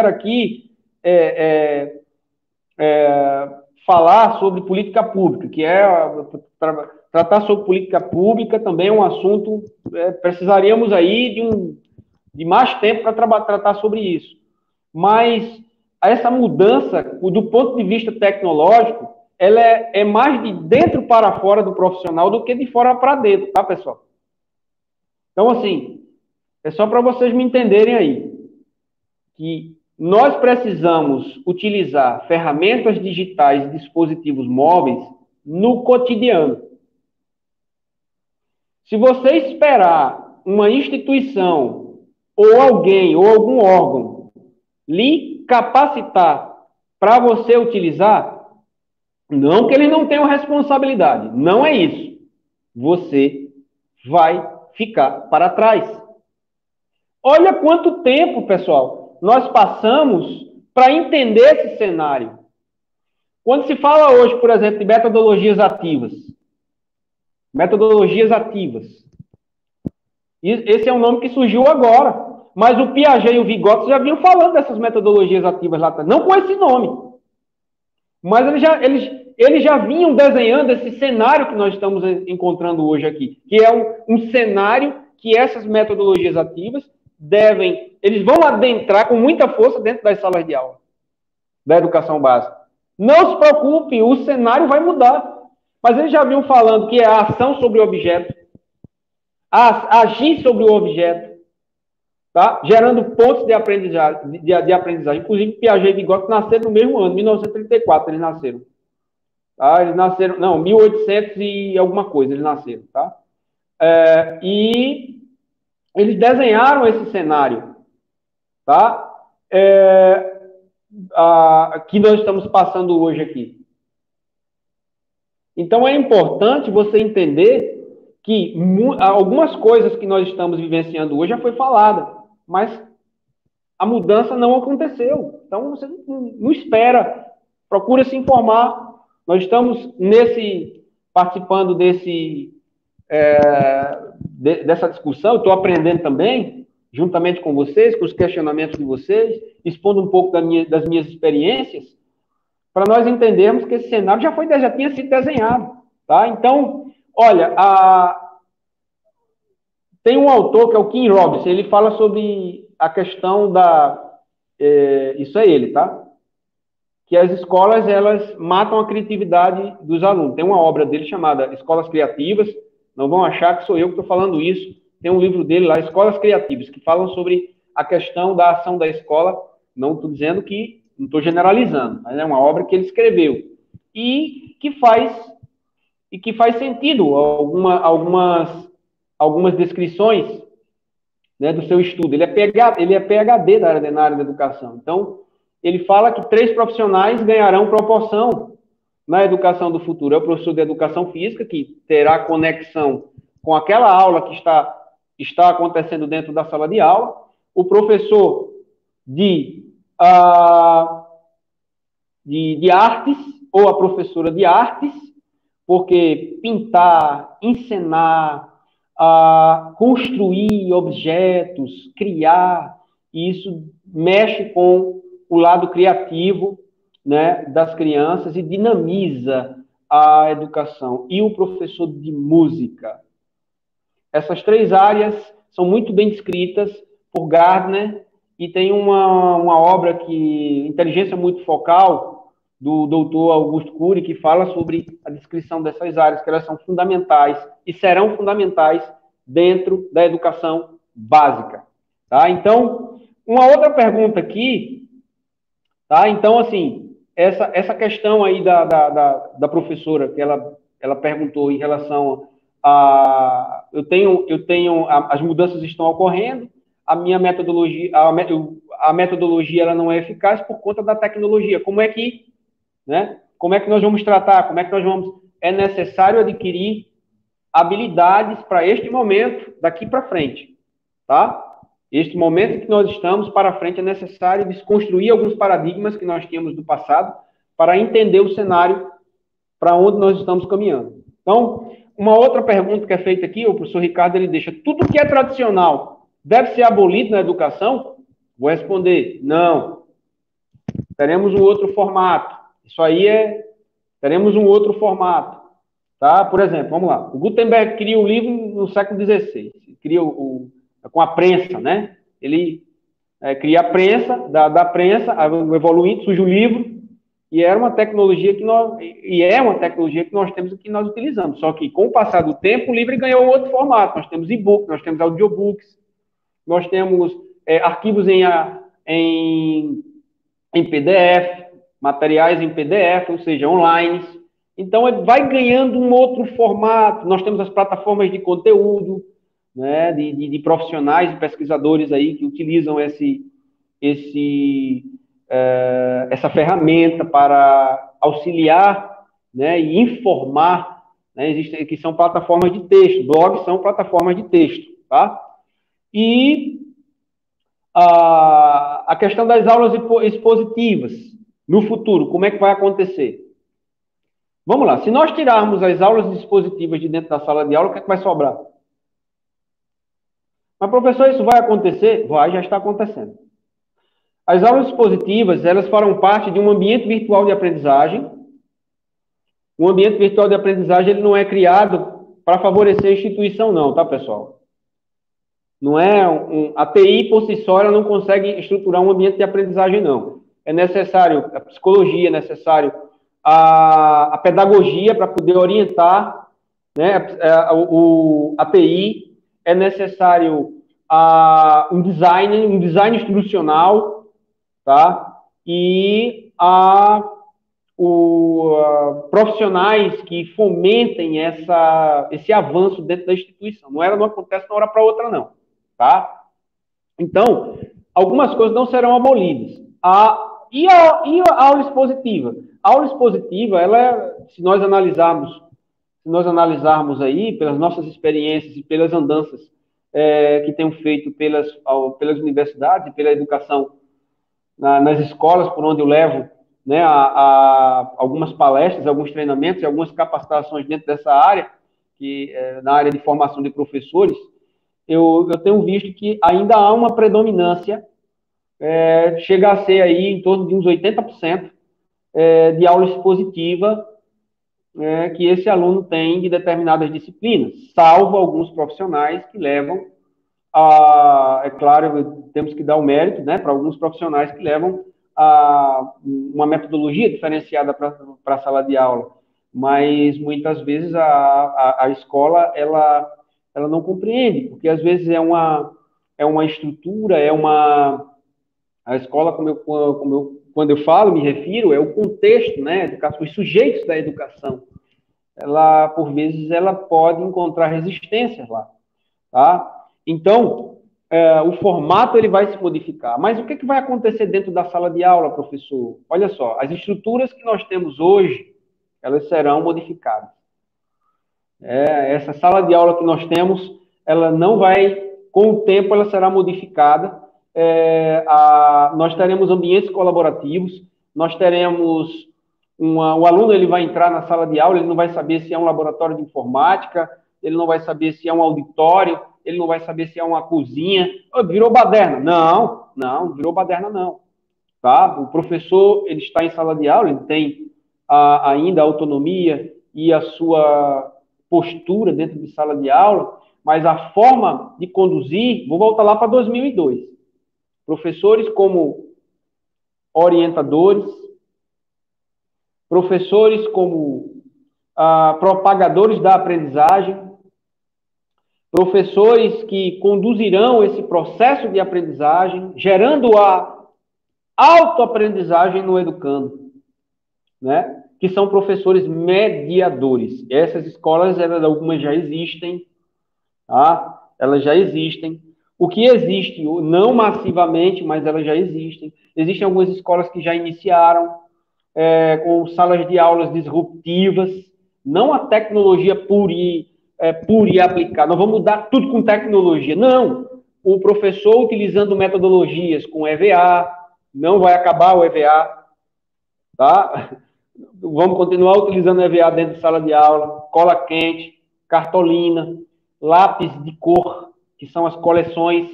aqui falar sobre política pública, que tratar sobre política pública também é um assunto, precisaríamos aí de mais tempo para tratar sobre isso. Mas essa mudança, do ponto de vista tecnológico, ela é mais de dentro para fora do profissional do que de fora para dentro, tá, pessoal? Então, assim, é só para vocês me entenderem aí, que nós precisamos utilizar ferramentas digitais e dispositivos móveis no cotidiano. Se você esperar uma instituição ou alguém ou algum órgão lhe capacitar para você utilizar, não que eles não tenham responsabilidade, não é isso. Você vai ficar para trás. Olha quanto tempo, pessoal, nós passamos para entender esse cenário. Quando se fala hoje, por exemplo, de metodologias ativas, esse é um nome que surgiu agora, mas o Piaget e o Vygotsky já vinham falando dessas metodologias ativas lá atrás, não com esse nome, mas eles já vinham desenhando esse cenário que nós estamos encontrando hoje aqui, que é um cenário que essas metodologias ativas eles vão adentrar com muita força dentro das salas de aula, da educação básica. Não se preocupe, o cenário vai mudar. Mas eles já vinham falando que é a ação sobre o objeto, agir sobre o objeto, tá? Gerando pontos de aprendizagem. Inclusive, Piaget e Vygotsky nasceram no mesmo ano, 1934, eles nasceram. Tá? Eles nasceram, não, 1800 e alguma coisa, eles nasceram, tá? E eles desenharam esse cenário, tá? Que nós estamos passando hoje aqui. Então, é importante você entender que algumas coisas que nós estamos vivenciando hoje já foi falada, mas a mudança não aconteceu. Então, você não espera, procura se informar. Nós estamos participando dessa discussão, estou aprendendo também, juntamente com vocês, com os questionamentos de vocês, expondo um pouco das minhas experiências, para nós entendermos que esse cenário já tinha sido desenhado. Tá? Então, olha, tem um autor que é o Kim Robinson, ele fala sobre a questão isso é ele, tá? Que as escolas, elas matam a criatividade dos alunos. Tem uma obra dele chamada Escolas Criativas, não vão achar que sou eu que estou falando isso, tem um livro dele lá, Escolas Criativas, que falam sobre a questão da ação da escola, não estou dizendo que, não estou generalizando, mas é uma obra que ele escreveu, e que faz sentido algumas descrições, né, do seu estudo. Ele é PhD na área da educação. Então, ele fala que 3 profissionais ganharão proporção na educação do futuro. É o professor de educação física, que terá conexão com aquela aula que está acontecendo dentro da sala de aula. O professor de artes, ou a professora de artes, porque pintar, encenar, construir objetos, criar, isso mexe com o lado criativo, né, das crianças e dinamiza a educação. E o professor de música. Essas 3 áreas são muito bem descritas por Gardner e tem uma obra Inteligência Multifocal, do doutor Augusto Cury, que fala sobre a descrição dessas áreas, que elas são fundamentais e serão fundamentais dentro da educação básica. Tá? Então, uma outra pergunta aqui, tá? Então, assim, essa questão aí da professora, que ela perguntou em relação a... as mudanças estão ocorrendo, a minha metodologia, a metodologia ela não é eficaz por conta da tecnologia. Como é que nós vamos tratar? É necessário adquirir habilidades para este momento, daqui para frente, tá? Este momento que nós estamos para frente é necessário desconstruir alguns paradigmas que nós tínhamos do passado para entender o cenário para onde nós estamos caminhando. Então, uma outra pergunta que é feita aqui, o professor Ricardo, ele deixa: tudo que é tradicional deve ser abolido na educação? Vou responder: não. Teremos um outro formato. Teremos um outro formato. Tá? Por exemplo, vamos lá. O Gutenberg cria o livro no século XVI. Cria com a prensa, né? Ele cria a prensa, da prensa, evoluindo, surge o livro, e é uma tecnologia que nós temos e que nós utilizamos. Só que, com o passar do tempo, o livro ganhou outro formato. Nós temos e-book, nós temos audiobooks, nós temos arquivos em PDF, materiais em PDF, ou seja, online. Então, ele vai ganhando um outro formato. Nós temos as plataformas de conteúdo, né, de profissionais e pesquisadores aí que utilizam essa ferramenta para auxiliar, né, e informar, né, que são plataformas de texto, blogs são plataformas de texto, tá? E a questão das aulas expositivas, no futuro, como é que vai acontecer? Vamos lá, se nós tirarmos as aulas expositivas de dentro da sala de aula, o que é que vai sobrar? Mas, professor, isso vai acontecer? Vai, já está acontecendo. As aulas expositivas, elas farão parte de um ambiente virtual de aprendizagem. O ambiente virtual de aprendizagem, ele não é criado para favorecer a instituição, não, tá, pessoal? Não é a TI, por si só, ela não consegue estruturar um ambiente de aprendizagem, não. É necessário a psicologia, é necessário a pedagogia para poder orientar, né, a TI, é necessário um design instrucional, tá? E profissionais que fomentem esse avanço dentro da instituição. Não acontece de uma hora para outra, não, tá? Então, algumas coisas não serão abolidas. E a aula expositiva? A aula expositiva, se nós analisarmos aí, pelas nossas experiências e pelas andanças que tenham feito pelas universidades e pela educação nas escolas por onde eu levo, né, algumas palestras, alguns treinamentos e algumas capacitações dentro dessa área, na área de formação de professores, eu tenho visto que ainda há uma predominância, chega a ser aí em torno de uns 80% de aula expositiva que esse aluno tem de determinadas disciplinas, salvo alguns profissionais que levam é claro, temos que dar o mérito, né, para alguns profissionais que levam uma metodologia diferenciada para a sala de aula, mas muitas vezes a escola ela não compreende, porque às vezes é uma estrutura, a escola, quando eu falo, me refiro, é o contexto, né, os sujeitos da educação. Ela, por vezes, ela pode encontrar resistências lá, tá? Então, o formato ele vai se modificar. Mas o que vai acontecer dentro da sala de aula, professor? Olha só, as estruturas que nós temos hoje, elas serão modificadas. Essa sala de aula que nós temos, ela não vai, com o tempo, ela será modificada. Nós teremos ambientes colaborativos, nós teremos o aluno ele vai entrar na sala de aula, ele não vai saber se é um laboratório de informática, ele não vai saber se é um auditório, ele não vai saber se é uma cozinha. Virou baderna. Não, virou baderna não. Tá? O professor, ele está em sala de aula, ele tem ainda a autonomia e a sua postura dentro de sala de aula, mas a forma de conduzir, vou voltar lá para 2002. Professores como orientadores, professores como propagadores da aprendizagem, professores que conduzirão esse processo de aprendizagem, gerando a autoaprendizagem no educando, né? Que são professores mediadores. Essas escolas, algumas já existem, tá? Elas já existem. O que existe, não massivamente, mas elas já existem. Existem algumas escolas que já iniciaram com salas de aulas disruptivas, não a tecnologia pura e aplicada. Nós vamos mudar tudo com tecnologia. Não. O professor utilizando metodologias com EVA, não vai acabar o EVA, tá? Vamos continuar utilizando EVA dentro de sala de aula, cola quente, cartolina, lápis de cor, que são as coleções.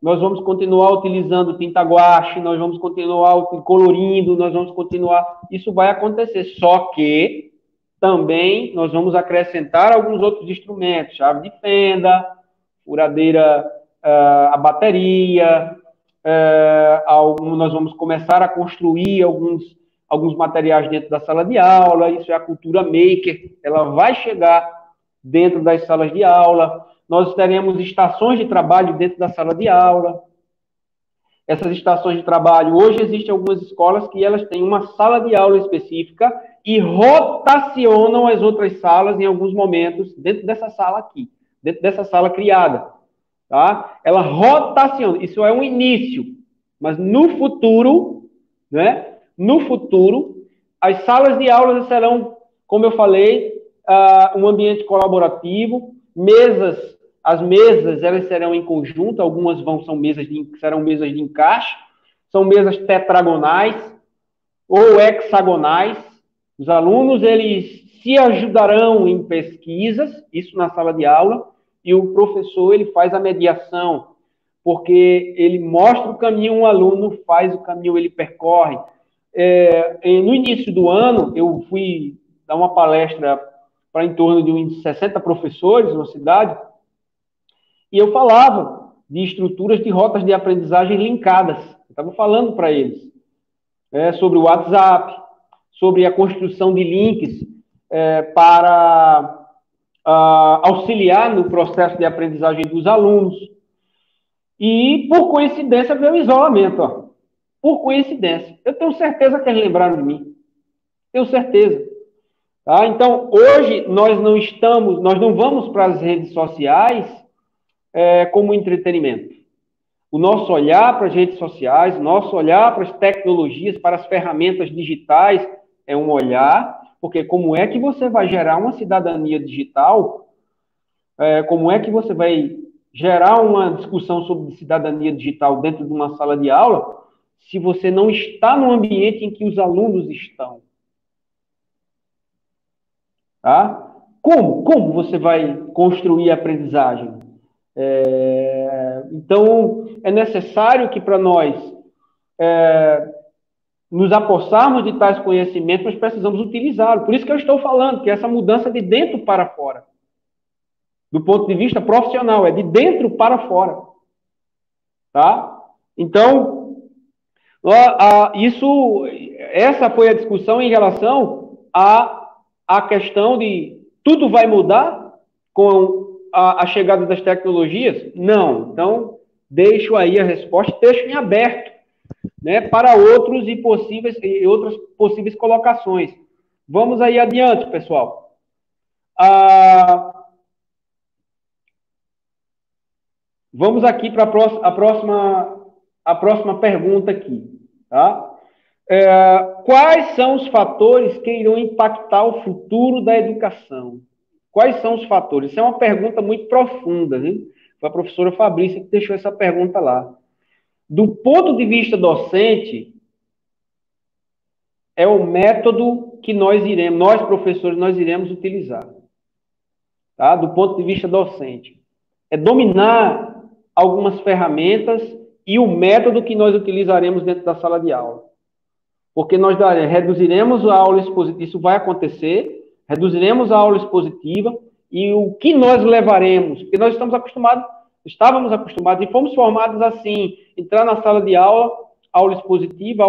Nós vamos continuar utilizando tinta guache, nós vamos continuar colorindo, nós vamos continuar... Isso vai acontecer, só que também nós vamos acrescentar alguns outros instrumentos, chave de fenda, furadeira, a bateria, nós vamos começar a construir alguns materiais dentro da sala de aula, isso é a cultura maker, ela vai chegar dentro das salas de aula. Nós teremos estações de trabalho dentro da sala de aula, essas estações de trabalho. Hoje existem algumas escolas que elas têm uma sala de aula específica e rotacionam as outras salas em alguns momentos dentro dessa sala aqui, dentro dessa sala criada, tá? Ela rotaciona. Isso é um início, mas no futuro, né? No futuro, as salas de aulas serão, como eu falei, um ambiente colaborativo, as mesas elas serão em conjunto, algumas serão mesas de encaixe, são mesas tetragonais ou hexagonais. Os alunos eles se ajudarão em pesquisas, isso na sala de aula, e o professor ele faz a mediação, porque ele mostra o caminho, um aluno faz o caminho, ele percorre. No início do ano, eu fui dar uma palestra para em torno de uns 60 professores na cidade, e eu falava de estruturas de rotas de aprendizagem linkadas. Eu estava falando para eles sobre o WhatsApp, sobre a construção de links para auxiliar no processo de aprendizagem dos alunos. E, por coincidência, veio o isolamento. Ó. Por coincidência. Eu tenho certeza que eles lembraram de mim. Tenho certeza. Tá? Então, hoje, nós não vamos para as redes sociais como entretenimento. O nosso olhar para as redes sociais, o nosso olhar para as tecnologias, para as ferramentas digitais, é um olhar, porque como é que você vai gerar uma cidadania digital? Como é que você vai gerar uma discussão sobre cidadania digital dentro de uma sala de aula se você não está no ambiente em que os alunos estão? Tá? Como você vai construir a aprendizagem? Então, é necessário que para nós nos apossarmos de tais conhecimentos, nós precisamos utilizá-los. Por isso que eu estou falando que essa mudança é de dentro para fora. Do ponto de vista profissional, é de dentro para fora. Tá? Então, essa foi a discussão em relação à questão de tudo vai mudar com a chegada das tecnologias? Não. Então, deixo aí a resposta, deixo em aberto, né, para outras possíveis colocações. Vamos aí adiante, pessoal. Vamos aqui para a próxima pergunta aqui. Tá? Quais são os fatores que irão impactar o futuro da educação? Quais são os fatores? Isso é uma pergunta muito profunda, né? Foi a professora Fabrícia que deixou essa pergunta lá. Do ponto de vista docente, é o método que nós professores, nós iremos utilizar. Tá? Do ponto de vista docente. É dominar algumas ferramentas e o método que nós utilizaremos dentro da sala de aula. Porque nós reduziremos a aula expositiva, isso vai acontecer, reduziremos a aula expositiva e o que nós levaremos, porque nós estávamos acostumados e fomos formados assim, entrar na sala de aula expositiva,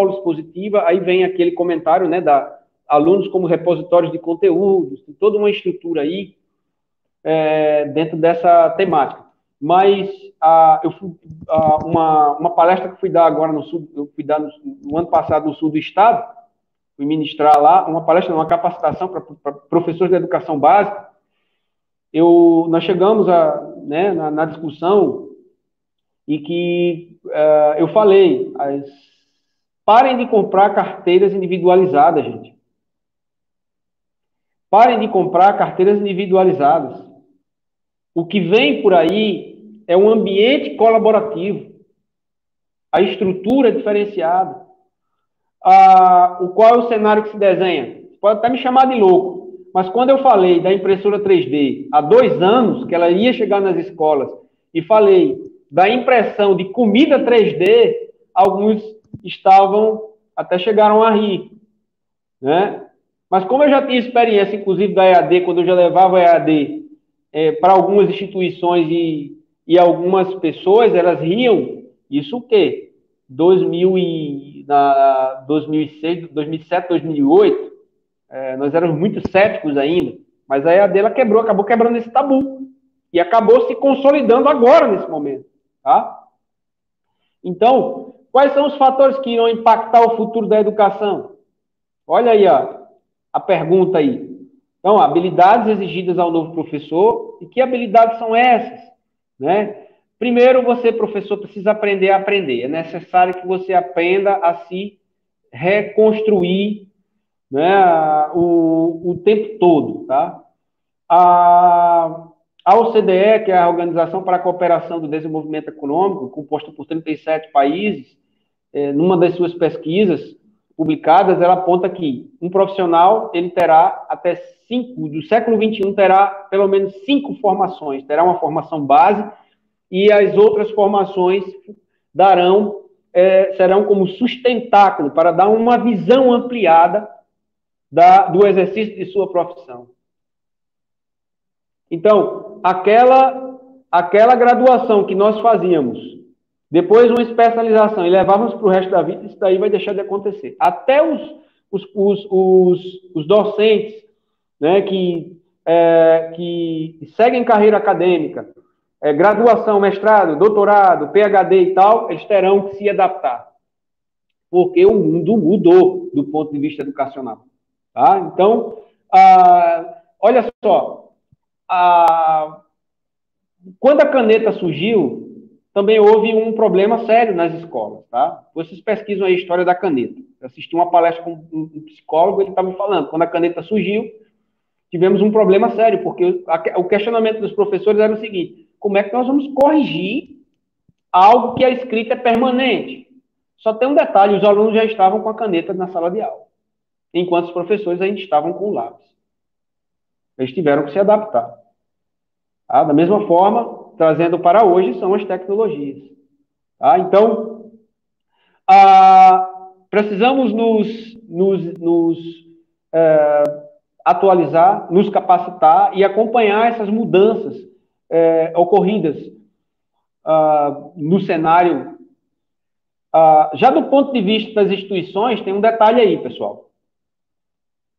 aí vem aquele comentário, né, da alunos como repositórios de conteúdos, tem toda uma estrutura aí dentro dessa temática. Mas uma palestra que fui dar agora no sul, eu fui dar no ano passado no sul do estado, fui ministrar lá, uma capacitação para professores de educação básica. Nós chegamos na discussão e que eu falei, parem de comprar carteiras individualizadas, gente. Parem de comprar carteiras individualizadas. O que vem por aí é um ambiente colaborativo. A estrutura é diferenciada. Qual é o cenário que se desenha? Você pode até me chamar de louco, mas quando eu falei da impressora 3D há 2 anos, que ela ia chegar nas escolas, e falei da impressão de comida 3D, alguns até chegaram a rir. Né? Mas como eu já tinha experiência, inclusive, da EAD, quando eu já levava a EAD para algumas instituições e algumas pessoas, elas riam. Isso o quê? 2006, 2007, 2008, nós éramos muito céticos ainda, mas a EAD ela acabou quebrando esse tabu e acabou se consolidando agora, nesse momento. Tá? Então, Quais são os fatores que irão impactar o futuro da educação? Olha aí a pergunta aí. Então, habilidades exigidas ao novo professor, e que habilidades são essas? Né? Primeiro, você, professor, precisa aprender a aprender. É necessário que você aprenda a se reconstruir, né, o tempo todo. Tá? A OCDE, que é a Organização para a Cooperação do Desenvolvimento Econômico, composta por 37 países, numa das suas pesquisas publicadas, ela aponta que um profissional, ele terá até 5, do século XXI, terá pelo menos 5 formações. Terá uma formação base e as outras formações serão como sustentáculo para dar uma visão ampliada do exercício de sua profissão. Então, aquela graduação que nós fazíamos, depois uma especialização e levávamos para o resto da vida, isso daí vai deixar de acontecer. Até os docentes, né, que seguem carreira acadêmica, graduação, mestrado, doutorado, PhD e tal, eles terão que se adaptar. Porque o mundo mudou do ponto de vista educacional. Tá? Então, olha só, quando a caneta surgiu, também houve um problema sério nas escolas, tá? Vocês pesquisam aí a história da caneta. Eu assisti uma palestra com um psicólogo, ele estava me falando, quando a caneta surgiu, tivemos um problema sério, porque o questionamento dos professores era o seguinte: como é que nós vamos corrigir algo que a escrita é permanente? Só tem um detalhe, os alunos já estavam com a caneta na sala de aula, enquanto os professores ainda estavam com o lápis. Eles tiveram que se adaptar. Tá? Da mesma forma, trazendo para hoje, são as tecnologias. Tá? Então, precisamos nos atualizar, nos capacitar e acompanhar essas mudanças ocorridas no cenário. Já do ponto de vista das instituições, tem um detalhe aí, pessoal.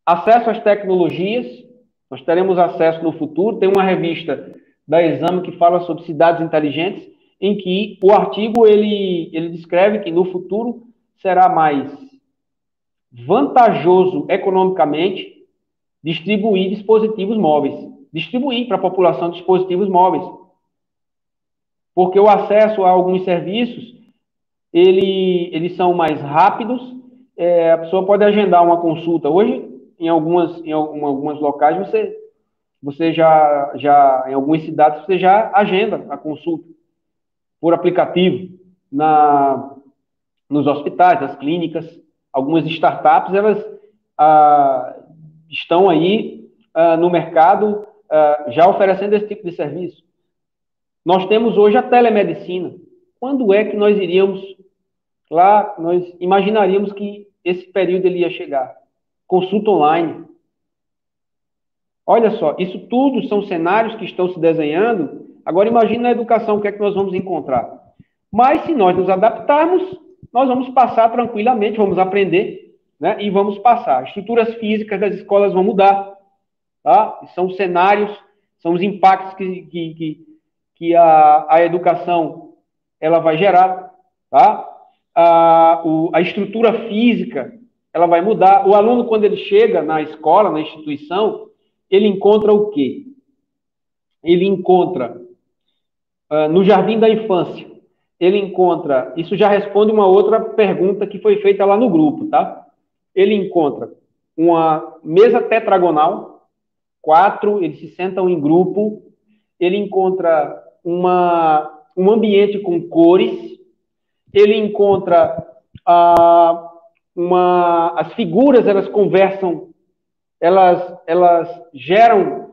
Acesso às tecnologias, nós teremos acesso no futuro. Tem uma revista da Exame que fala sobre cidades inteligentes, em que o artigo ele descreve que no futuro será mais vantajoso economicamente distribuir dispositivos móveis, distribuir para a população dispositivos móveis, porque o acesso a alguns serviços eles são mais rápidos. A pessoa pode agendar uma consulta hoje em algumas locais você já em algumas cidades você já agenda a consulta por aplicativo nos hospitais, nas clínicas. Algumas startups elas estão aí no mercado já oferecendo esse tipo de serviço. Nós temos hoje a telemedicina. Quando é que nós iríamos lá? Nós imaginaríamos que esse período ele ia chegar. Consulta online. Olha só, isso tudo são cenários que estão se desenhando. Agora imagine na educação o que é que nós vamos encontrar. Mas se nós nos adaptarmos, nós vamos passar tranquilamente, vamos aprender, né? E vamos passar. As estruturas físicas das escolas vão mudar, tá? São cenários, são os impactos que a educação ela vai gerar, tá? A estrutura física ela vai mudar. O aluno, quando ele chega na escola, na instituição, ele encontra o quê? Ele encontra no jardim da infância, ele encontra, isso já responde uma outra pergunta que foi feita lá no grupo, tá? Ele encontra uma mesa tetragonal, 4, eles se sentam em grupo, ele encontra um ambiente com cores, ele encontra as figuras, elas conversam, elas geram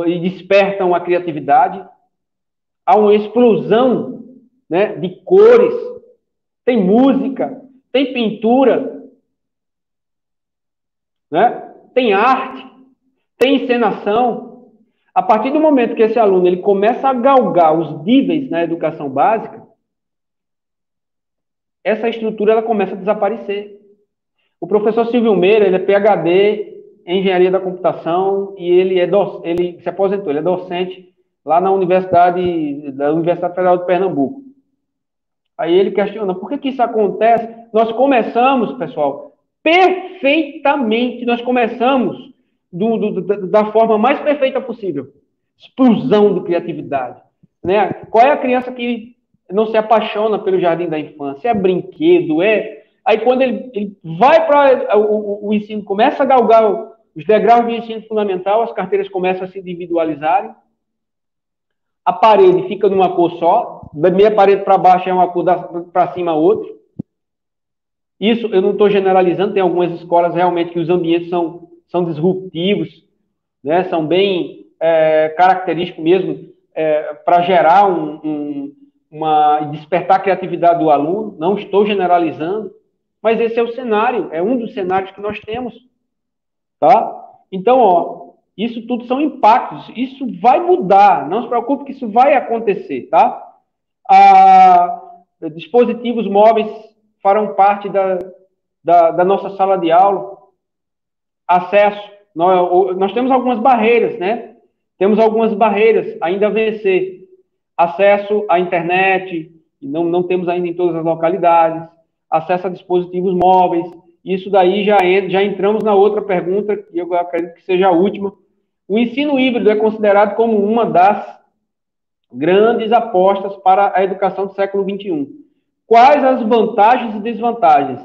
e despertam a criatividade. Há uma explosão, né, de cores, tem música, tem pintura, né, tem arte, tem encenação. A partir do momento que esse aluno ele começa a galgar os níveis na educação básica, essa estrutura ela começa a desaparecer. O professor Silvio Meira, ele é PhD em Engenharia da Computação e ele se aposentou, ele é docente lá na Universidade Federal de Pernambuco. Aí ele questiona, por que que isso acontece? Nós começamos, pessoal, perfeitamente, nós começamos da forma mais perfeita possível. Explosão de criatividade. Né? Qual é a criança que não se apaixona pelo jardim da infância? É brinquedo, é... Aí quando ele vai para o ensino, começa a galgar os degraus do ensino fundamental, as carteiras começam a se individualizarem, a parede fica numa cor só, da meia parede para baixo é uma cor, para cima outra. Isso eu não estou generalizando, tem algumas escolas realmente que os ambientes são disruptivos, né? São bem característicos mesmo para gerar despertar a criatividade do aluno. Não estou generalizando, mas esse é o cenário, é um dos cenários que nós temos, tá? Então, ó, isso tudo são impactos, isso vai mudar, não se preocupe que isso vai acontecer, tá? Dispositivos móveis farão parte da nossa sala de aula, acesso, nós temos algumas barreiras, né? Temos algumas barreiras ainda a vencer, acesso à internet, não temos ainda em todas as localidades, acesso a dispositivos móveis, isso daí já entramos na outra pergunta, que eu acredito que seja a última. O ensino híbrido é considerado como uma das grandes apostas para a educação do século XXI. Quais as vantagens e desvantagens?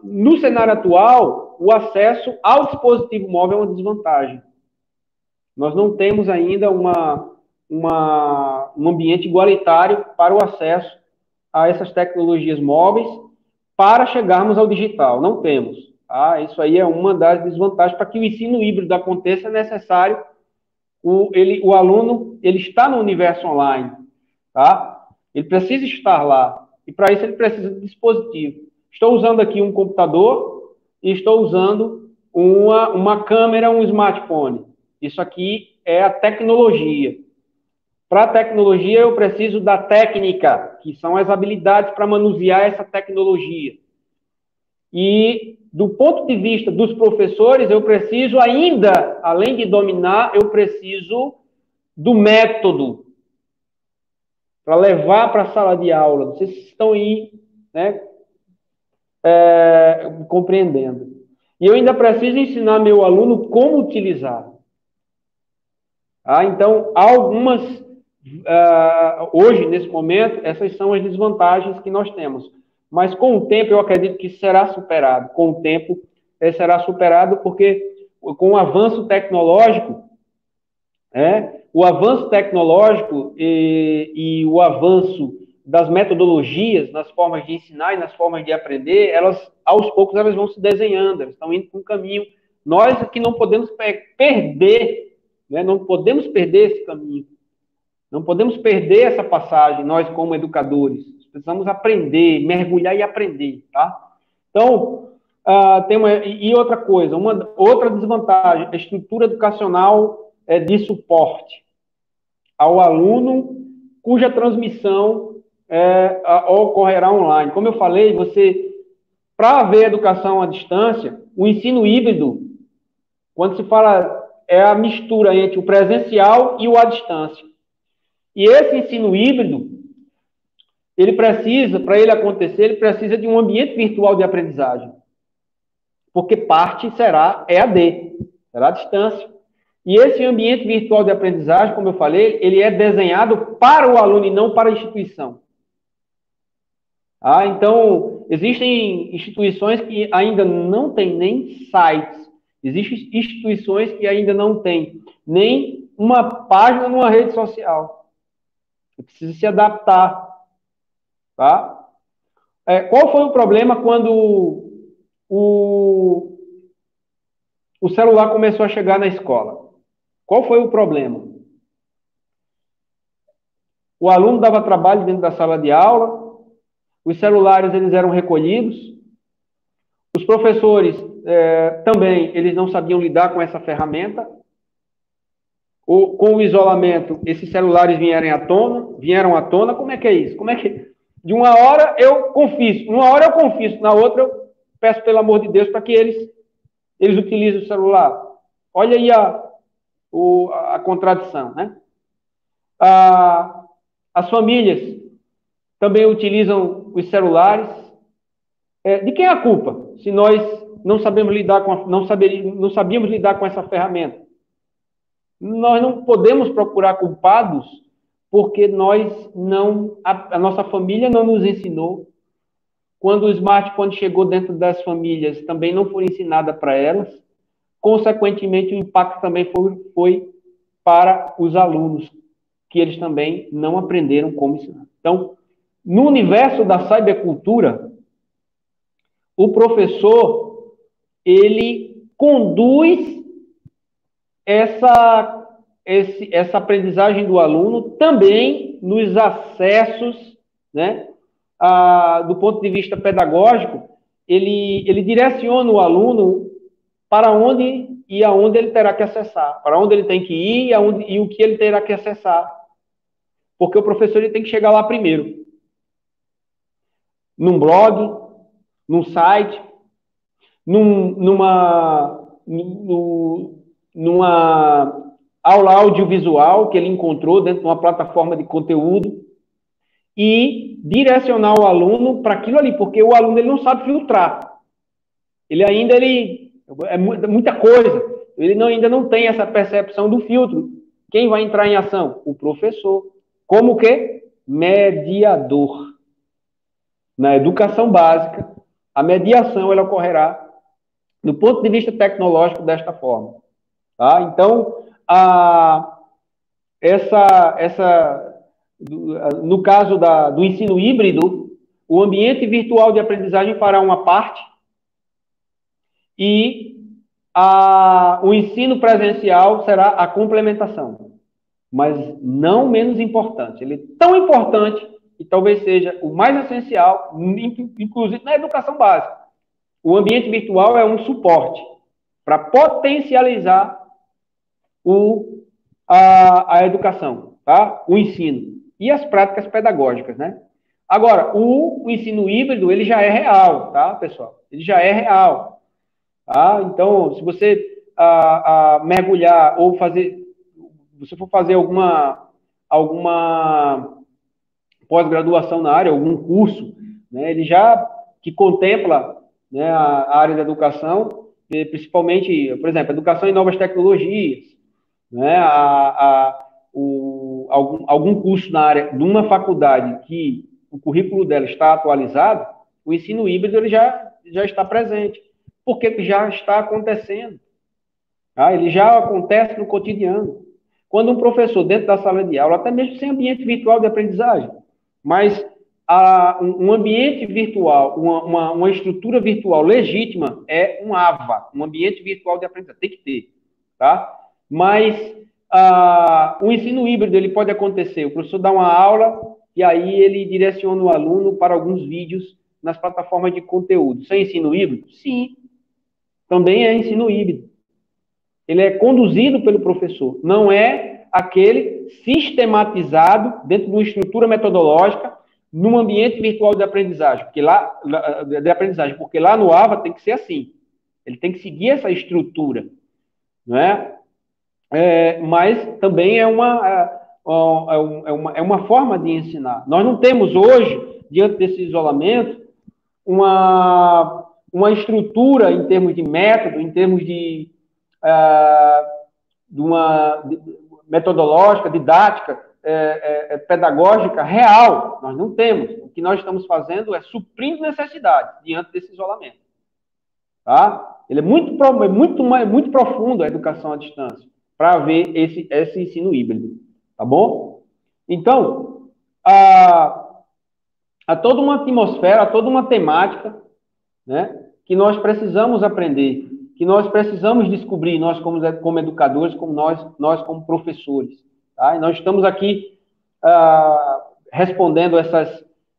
No cenário atual, o acesso ao dispositivo móvel é uma desvantagem. Nós não temos ainda um ambiente igualitário para o acesso a essas tecnologias móveis para chegarmos ao digital. Não temos. Tá? Isso aí é uma das desvantagens. Para que o ensino híbrido aconteça, é necessário o aluno ele está no universo online. Tá? Ele precisa estar lá. E para isso ele precisa de dispositivo. Estou usando aqui um computador e estou usando uma câmera, um smartphone. Isso aqui é a tecnologia. Para a tecnologia, eu preciso da técnica, que são as habilidades para manusear essa tecnologia. E, do ponto de vista dos professores, eu preciso ainda, além de dominar, eu preciso do método para levar para a sala de aula. Vocês estão aí, né, compreendendo. E eu ainda preciso ensinar meu aluno como utilizar. Então, há algumas, hoje, nesse momento, essas são as desvantagens que nós temos. Mas com o tempo, eu acredito que será superado. Com o tempo, será superado, porque com o avanço tecnológico, o avanço tecnológico e o avanço das metodologias, nas formas de ensinar e nas formas de aprender, elas, aos poucos, elas vão se desenhando, elas estão indo para um caminho. Nós que não podemos perder, né? Não podemos perder esse caminho. Não podemos perder essa passagem, nós como educadores. Precisamos aprender, mergulhar e aprender, tá? Então, e outra coisa, outra desvantagem, a estrutura educacional de suporte ao aluno, cuja transmissão ocorrerá online. Como eu falei, para haver educação à distância, o ensino híbrido, quando se fala, é a mistura entre o presencial e o à distância. E esse ensino híbrido, ele precisa, para ele acontecer, ele precisa de um ambiente virtual de aprendizagem. Porque parte será EAD, será à distância. E esse ambiente virtual de aprendizagem, como eu falei, ele é desenhado para o aluno e não para a instituição. Então, existem instituições que ainda não têm nem sites. Existem instituições que ainda não têm nem uma página numa rede social. Precisa se adaptar. Tá? Qual foi o problema quando o celular começou a chegar na escola? Qual foi o problema? O aluno dava trabalho dentro da sala de aula, os celulares eles eram recolhidos, os professores também eles não sabiam lidar com essa ferramenta. Com o isolamento, esses celulares vieram à tona. Como é que é isso? Como é que de uma hora eu confisco, na outra eu peço pelo amor de Deus para que eles utilizem o celular. Olha aí a contradição, né? As famílias também utilizam os celulares. De quem é a culpa? Se nós não sabemos lidar com não sabíamos lidar com essa ferramenta. Nós não podemos procurar culpados porque a nossa família não nos ensinou. Quando o smartphone chegou dentro das famílias, também não foi ensinada para elas. Consequentemente, o impacto também foi para os alunos, que eles também não aprenderam como ensinar. Então, no universo da cybercultura, o professor, ele conduz essa aprendizagem do aluno também nos acessos, né? Do ponto de vista pedagógico, ele direciona o aluno para onde e aonde ele terá que acessar, para onde ele tem que ir e o que ele terá que acessar. Porque o professor ele tem que chegar lá primeiro. Num blog, num site, numa aula audiovisual que ele encontrou dentro de uma plataforma de conteúdo e direcionar o aluno para aquilo ali, porque o aluno ele não sabe filtrar. É muita coisa. Ele ainda não tem essa percepção do filtro. Quem vai entrar em ação? O professor. Como que? Mediador. Na educação básica, a mediação ela ocorrerá do ponto de vista tecnológico desta forma. Tá? Então, no caso do ensino híbrido, o ambiente virtual de aprendizagem fará uma parte e o ensino presencial será a complementação, mas não menos importante. Ele é tão importante e talvez seja o mais essencial, inclusive na educação básica. O ambiente virtual é um suporte para potencializar a educação, tá? O ensino e as práticas pedagógicas, né? Agora, o ensino híbrido, ele já é real, tá, pessoal? Ele já é real. Tá? Então, se você mergulhar ou você for fazer alguma pós-graduação na área, algum curso, né, ele já que contempla, né, a área da educação, principalmente, por exemplo, educação em novas tecnologias, né, algum curso na área de uma faculdade que o currículo dela está atualizado, o ensino híbrido ele já está presente, porque já está acontecendo. Tá? Ele já acontece no cotidiano. Quando um professor, dentro da sala de aula, até mesmo sem ambiente virtual de aprendizagem, mas um ambiente virtual, uma estrutura virtual legítima é um AVA, um ambiente virtual de aprendizagem, tem que ter. Tá? Mas o ensino híbrido ele pode acontecer, o professor dá uma aula e aí ele direciona o aluno para alguns vídeos nas plataformas de conteúdo. Isso é ensino híbrido? Sim, também é ensino híbrido. Ele é conduzido pelo professor, não é aquele sistematizado dentro de uma estrutura metodológica num ambiente virtual de aprendizagem, porque lá no AVA tem que ser assim. Ele tem que seguir essa estrutura, não é? Mas também é uma forma de ensinar. Nós não temos hoje, diante desse isolamento, uma estrutura em termos de método, em termos de uma metodológica, didática, pedagógica real. Nós não temos. O que nós estamos fazendo é suprindo necessidades diante desse isolamento. Tá? Ele é muito profundo a educação à distância para haver esse ensino híbrido. Tá bom? Então, há toda uma atmosfera, há toda uma temática, né, que nós precisamos aprender, que nós precisamos descobrir, nós como educadores, como nós como professores. Tá? E nós estamos aqui respondendo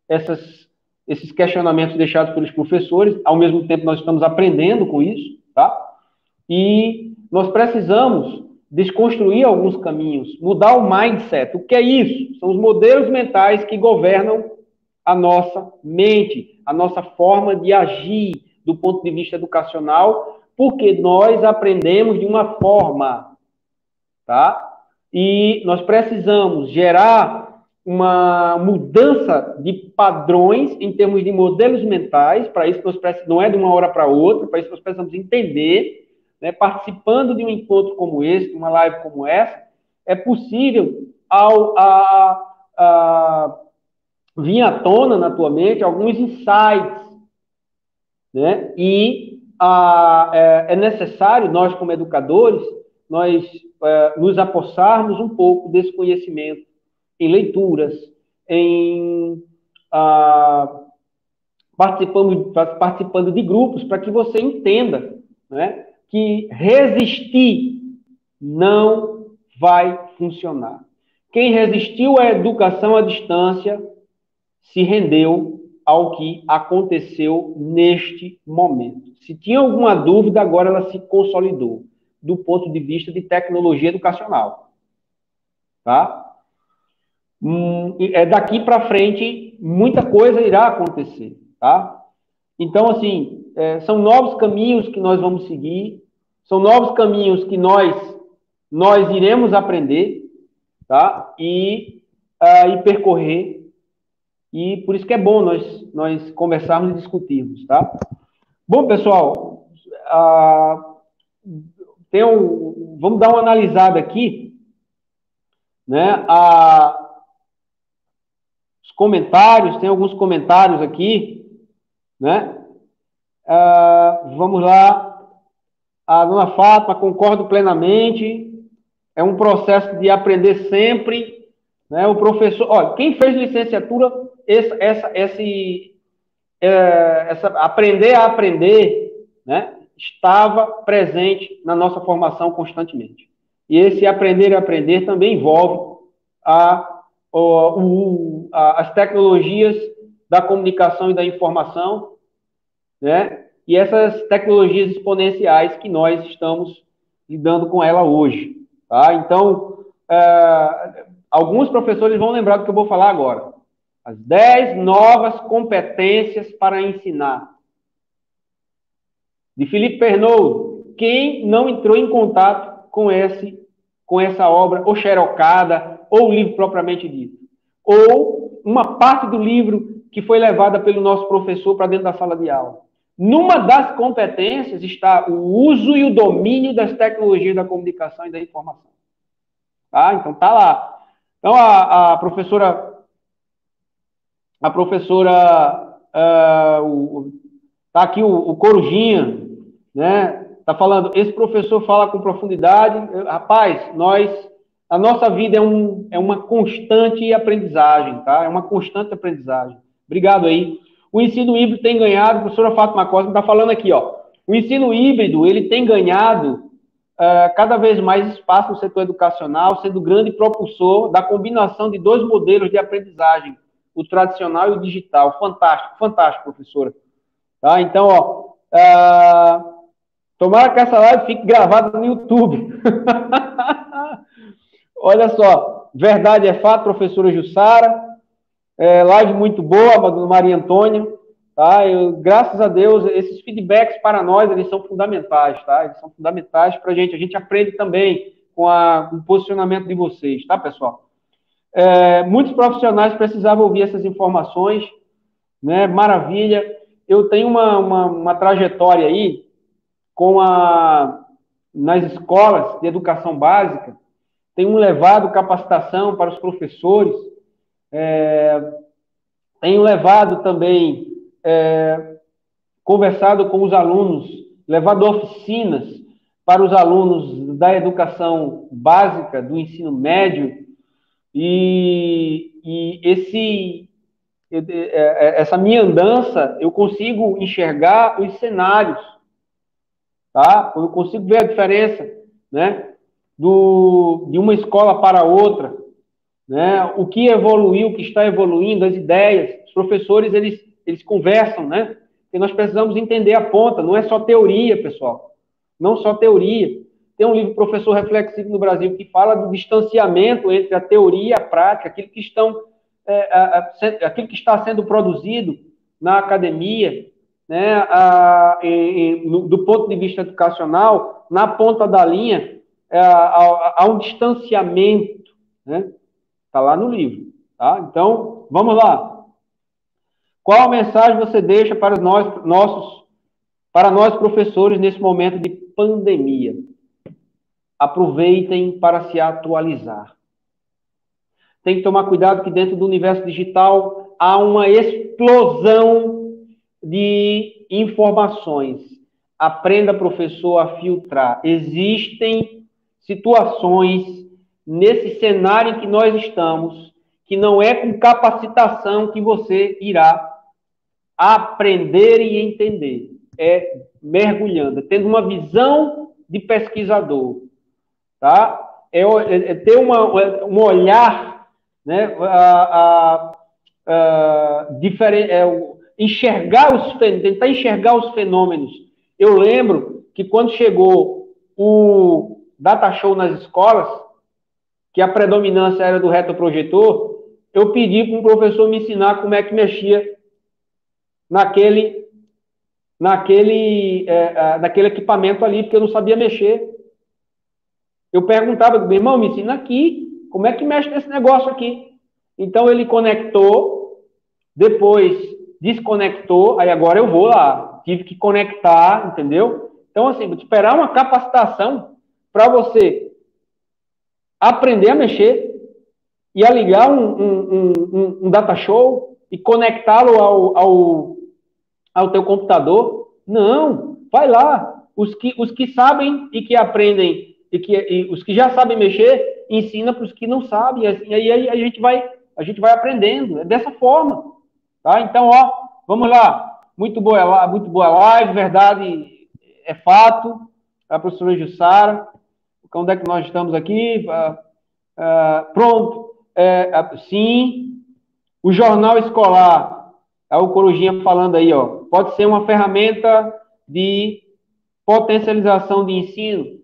esses questionamentos deixados pelos professores, ao mesmo tempo nós estamos aprendendo com isso, tá? E nós precisamos desconstruir alguns caminhos, mudar o mindset. O que é isso? São os modelos mentais que governam a nossa mente, a nossa forma de agir do ponto de vista educacional, porque nós aprendemos de uma forma, tá? E nós precisamos gerar uma mudança de padrões em termos de modelos mentais. Para isso, não é de uma hora para outra, para isso nós precisamos entender, né, participando de um encontro como esse, de uma live como essa, é possível vir à tona na tua mente alguns insights, né? E é necessário, nós como educadores, nós nos apossarmos um pouco desse conhecimento em leituras, em participando de grupos, para que você entenda, né, que resistir não vai funcionar. Quem resistiu à educação à distância se rendeu ao que aconteceu neste momento. Se tinha alguma dúvida, agora ela se consolidou, do ponto de vista de tecnologia educacional. Tá? Daqui para frente, muita coisa irá acontecer. Tá? Então, assim, são novos caminhos que nós vamos seguir, são novos caminhos que nós iremos aprender, tá? E percorrer. E por isso que é bom nós conversarmos e discutirmos, tá? Bom, pessoal, vamos dar uma analisada aqui, né? Os comentários, tem alguns comentários aqui, né? Vamos lá. A dona Fátima, concordo plenamente. É um processo de aprender sempre, né? O professor, olha, quem fez licenciatura, aprender a aprender, né, estava presente na nossa formação constantemente. E esse aprender a aprender também envolve as tecnologias da comunicação e da informação, né, e essas tecnologias exponenciais que nós estamos lidando com ela hoje. Tá? Então, alguns professores vão lembrar do que eu vou falar agora. As 10 novas competências para ensinar. De Felipe Pernod. Quem não entrou em contato com essa obra, ou xerocada, ou o livro propriamente dito? Ou uma parte do livro que foi levada pelo nosso professor para dentro da sala de aula. Numa das competências está o uso e o domínio das tecnologias da comunicação e da informação. Tá? Então, tá lá. Então, a professora tá aqui o Corujinha, né? Tá falando, esse professor fala com profundidade. Rapaz, a nossa vida é uma constante aprendizagem, tá? É uma constante aprendizagem. Obrigado aí. O ensino híbrido tem ganhado, a professora Fátima Costa está falando aqui, ó. O ensino híbrido, ele tem ganhado cada vez mais espaço no setor educacional, sendo grande propulsor da combinação de dois modelos de aprendizagem, o tradicional e o digital. Fantástico, fantástico, professora. Tá? Então, tomara que essa live fique gravada no YouTube. Olha só, verdade é fato, professora Jussara. Live muito boa, Maria Antônia. Tá? Graças a Deus, esses feedbacks para nós, eles são fundamentais, tá? Eles são fundamentais para a gente. A gente aprende também com o posicionamento de vocês, tá, pessoal? Muitos profissionais precisavam ouvir essas informações, né? Maravilha. Eu tenho uma trajetória aí nas escolas de educação básica, tenho levado capacitação para os professores, tenho levado também, conversado com os alunos, levado oficinas para os alunos da educação básica, do ensino médio, e essa minha andança, eu consigo enxergar os cenários, tá? Eu consigo ver a diferença, né, de uma escola para outra, né? O que evoluiu, o que está evoluindo, as ideias. Os professores, eles conversam, né? E nós precisamos entender a ponta, não é só teoria, pessoal. Não só teoria. Tem um livro, Professor Reflexivo no Brasil, que fala do distanciamento entre a teoria e a prática, aquilo que está sendo produzido na academia, né, do ponto de vista educacional, na ponta da linha, há um distanciamento, né? Está lá no livro. Tá? Então, vamos lá. Qual mensagem você deixa para nós professores nesse momento de pandemia? Aproveitem para se atualizar. Tem que tomar cuidado que dentro do universo digital há uma explosão de informações. Aprenda, professor, a filtrar. Existem situações nesse cenário em que nós estamos que não é com capacitação que você irá aprender e entender. É mergulhando, tendo uma visão de pesquisador, tá? É ter um olhar, né, diferente, tentar enxergar os fenômenos. Eu lembro que quando chegou o Data Show nas escolas, que a predominância era do retroprojetor, eu pedi para um professor me ensinar como é que mexia naquele equipamento ali, porque eu não sabia mexer. Eu perguntava, meu irmão, me ensina aqui, como é que mexe nesse negócio aqui? Então ele conectou, depois desconectou, aí agora eu vou lá, tive que conectar, entendeu? Então, assim, vou esperar uma capacitação para você aprender a mexer e a ligar um data show e conectá-lo ao teu computador. Não, vai lá. Os que sabem e que aprendem, os que já sabem mexer, ensina para os que não sabem. E aí a gente vai aprendendo. É dessa forma. Tá? Então, ó, vamos lá. Muito boa live, verdade, é fato. A professora Jussara. Onde é que nós estamos aqui? Pronto. Sim. O jornal escolar, o Corujinha falando aí, ó, pode ser uma ferramenta de potencialização de ensino.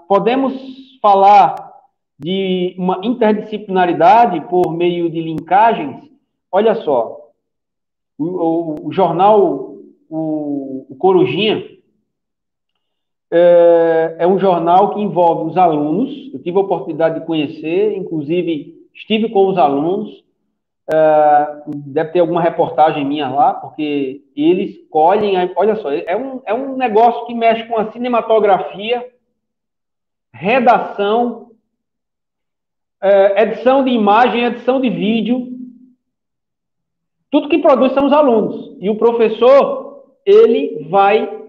Podemos falar de uma interdisciplinaridade por meio de linkagens. Olha só, o jornal, o Corujinha, é um jornal que envolve os alunos. Eu tive a oportunidade de conhecer, inclusive estive com os alunos. Deve ter alguma reportagem minha lá, porque eles colhem. Olha só, é um negócio que mexe com a cinematografia, redação, edição de imagem, edição de vídeo. Tudo que produz são os alunos. E o professor, ele vai,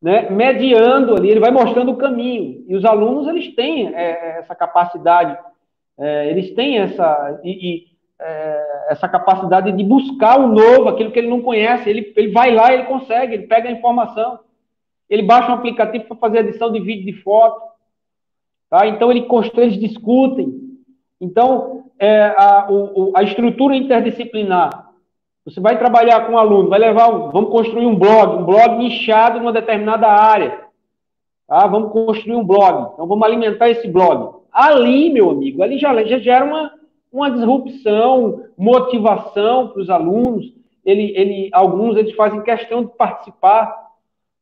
né, mediando ali, ele vai mostrando o caminho. E os alunos, eles têm essa capacidade, eles têm essa capacidade de buscar o novo, aquilo que ele não conhece. Ele vai lá, ele consegue, ele pega a informação. Ele baixa um aplicativo para fazer edição de vídeo, de foto. Tá? Então, eles discutem. Então, a estrutura interdisciplinar. Você vai trabalhar com um aluno, vamos construir um blog nichado numa determinada área. Tá? Vamos construir um blog. Então, vamos alimentar esse blog. Ali, meu amigo, ali já gera uma disrupção, motivação para os alunos. Alguns eles fazem questão de participar,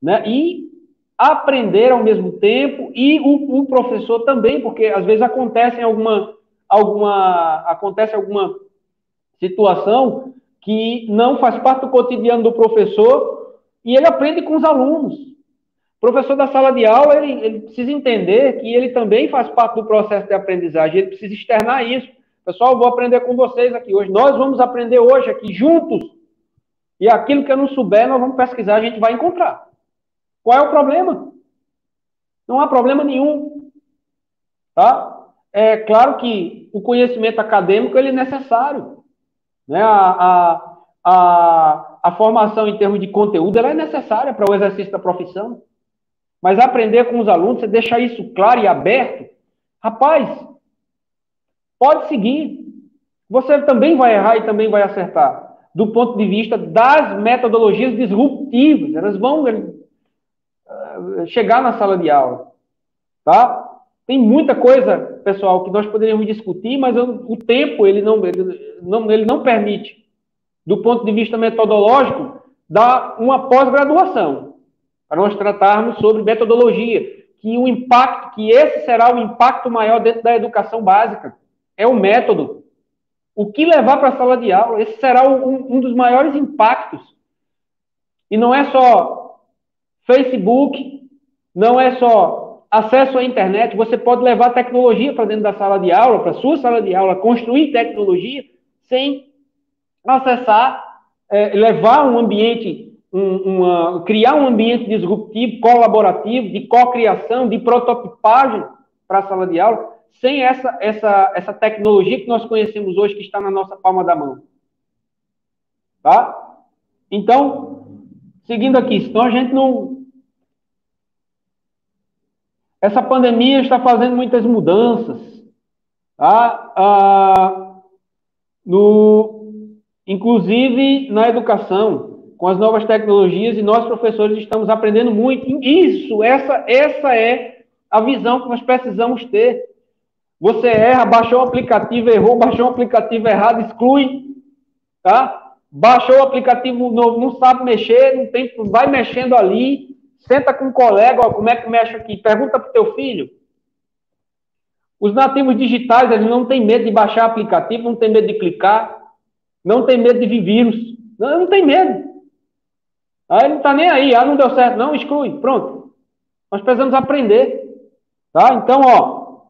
né? E aprender ao mesmo tempo, e o professor também, porque às vezes acontece alguma situação que não faz parte do cotidiano do professor e ele aprende com os alunos. O professor da sala de aula, ele precisa entender que ele também faz parte do processo de aprendizagem, ele precisa externar isso. Pessoal, eu vou aprender com vocês aqui hoje. Nós vamos aprender hoje aqui juntos. E aquilo que eu não souber, nós vamos pesquisar, a gente vai encontrar. Qual é o problema? Não há problema nenhum. Tá? É claro que o conhecimento acadêmico ele é necessário. Né? A formação em termos de conteúdo ela é necessária para o exercício da profissão. Mas aprender com os alunos, você deixar isso claro e aberto, rapaz, pode seguir. Você também vai errar e também vai acertar. Do ponto de vista das metodologias disruptivas, elas vão chegar na sala de aula. Tá? Tem muita coisa, pessoal, que nós poderíamos discutir, mas o tempo ele não permite, do ponto de vista metodológico, dar uma pós-graduação, para nós tratarmos sobre metodologia, que esse será o impacto maior dentro da educação básica. É o método. O que levar para a sala de aula? Esse será um dos maiores impactos. E não é só Facebook, não é só acesso à internet, você pode levar tecnologia para dentro da sala de aula, para a sua sala de aula, construir tecnologia sem acessar, levar um ambiente, criar um ambiente disruptivo, colaborativo, de cocriação, de prototipagem para a sala de aula, sem essa tecnologia que nós conhecemos hoje, que está na nossa palma da mão. Tá? Então, seguindo aqui, senão a gente não... Essa pandemia está fazendo muitas mudanças, tá? Inclusive na educação, com as novas tecnologias, e nós, professores, estamos aprendendo muito. Essa é a visão que nós precisamos ter. Você erra, baixou o aplicativo, errou, baixou o aplicativo errado, exclui, tá? Baixou o aplicativo novo, não sabe mexer, não tem, vai mexendo ali, senta com um colega, ó, como é que mexe aqui? Pergunta para o teu filho. Os nativos digitais, eles não têm medo de baixar aplicativo, não tem medo de clicar, não tem medo de vir vírus. Não tem medo. Aí ele não está nem aí. Ah, não deu certo. Não, exclui. Pronto. Nós precisamos aprender. Tá? Então, ó,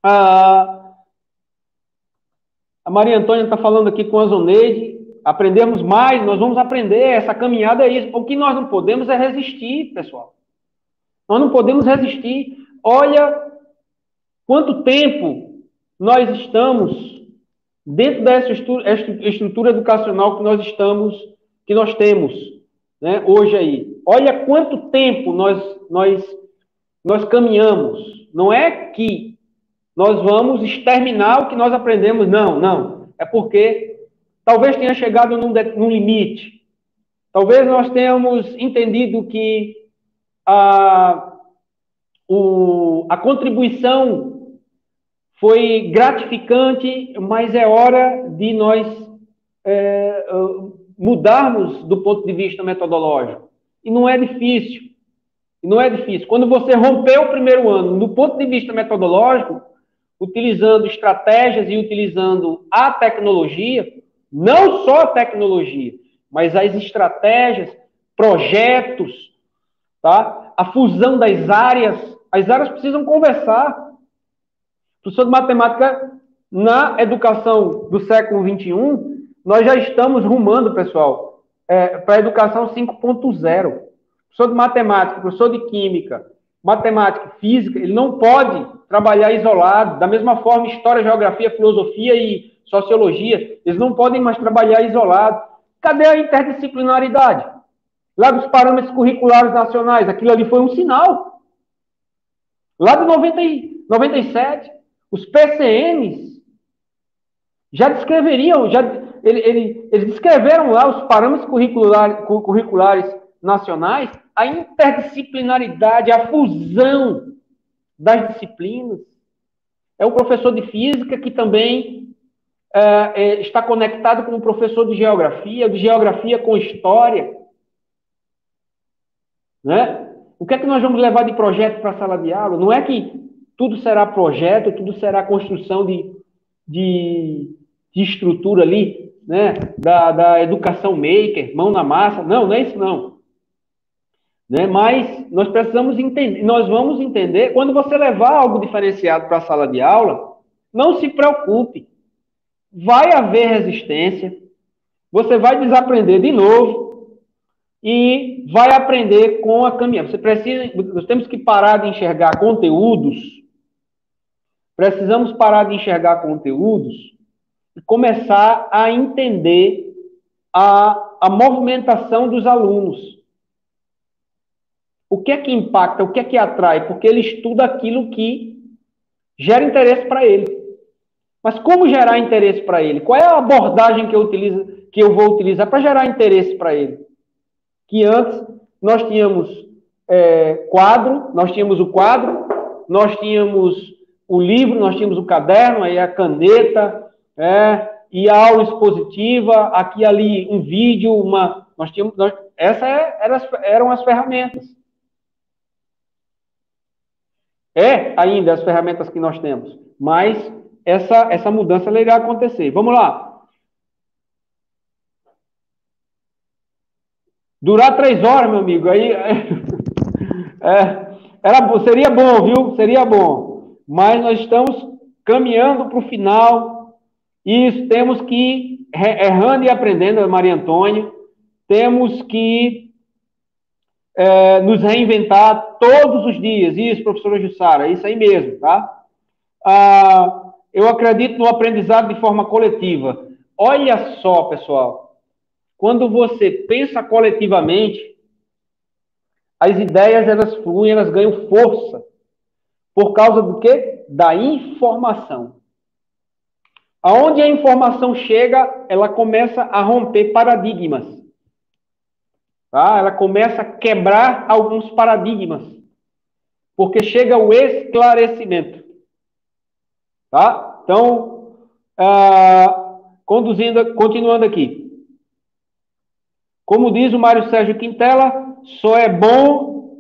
a Maria Antônia está falando aqui com a Zoneide. Aprendermos mais, nós vamos aprender. Essa caminhada é isso. O que nós não podemos é resistir, pessoal. Nós não podemos resistir. Olha quanto tempo nós estamos dentro dessa estrutura educacional que nós temos, né, hoje aí. Olha quanto tempo nós caminhamos. Não é que nós vamos exterminar o que nós aprendemos, não. É porque talvez tenha chegado num limite. Talvez nós tenhamos entendido que a contribuição foi gratificante, mas é hora de nós mudarmos do ponto de vista metodológico. E não é difícil. Quando você rompeu o primeiro ano, do ponto de vista metodológico, utilizando estratégias e utilizando a tecnologia, não só a tecnologia, mas as estratégias, projetos, tá? A fusão das áreas. As áreas precisam conversar. Professor de matemática, na educação do século XXI, nós já estamos rumando, pessoal, para a educação 5.0. Professor de matemática, professor de química, matemática, física, ele não pode trabalhar isolado. Da mesma forma, história, geografia, filosofia e sociologia, eles não podem mais trabalhar isolado. Cadê a interdisciplinaridade? Lá dos parâmetros curriculares nacionais, aquilo ali foi um sinal. Lá de 97, os PCNs já descreveriam, eles descreveram lá os parâmetros curriculares nacionais, a interdisciplinaridade, a fusão das disciplinas. É o professor de física que também está conectado com o professor de geografia com história. Né? O que é que nós vamos levar de projeto para a sala de aula? Não é que tudo será projeto, tudo será construção de estrutura ali, né? Da educação maker, mão na massa. Não é isso não. Né? Mas nós precisamos entender, nós vamos entender, quando você levar algo diferenciado para a sala de aula, não se preocupe. Vai haver resistência, você vai desaprender de novo e vai aprender com a caminhada. Nós temos que parar de enxergar conteúdos. Precisamos parar de enxergar conteúdos e começar a entender a movimentação dos alunos. O que é que impacta, o que é que atrai? Porque ele estuda aquilo que gera interesse para ele. Mas como gerar interesse para ele? Qual é a abordagem que eu vou utilizar para gerar interesse para ele? Que antes nós tínhamos nós tínhamos o quadro, nós tínhamos o livro, nós tínhamos o caderno, aí a caneta, e a aula expositiva, aqui e ali um vídeo, essas eram as ferramentas. Ainda as ferramentas que nós temos, mas essa mudança irá acontecer. Vamos lá. Durar 3 horas, meu amigo, aí seria bom, viu? Seria bom. Mas nós estamos caminhando para o final e temos que ir errando e aprendendo, Maria Antônia, temos que nos reinventar todos os dias. Isso, professora Jussara, é isso aí mesmo, tá? Eu acredito no aprendizado de forma coletiva. Olha só, pessoal, quando você pensa coletivamente, as ideias elas fluem, elas ganham força. Por causa do quê? Da informação. Aonde a informação chega, ela começa a romper paradigmas. Tá? Ela começa a quebrar alguns paradigmas. Porque chega o esclarecimento. Tá? Então, continuando aqui. Como diz o Mário Sérgio Quintela, só é bom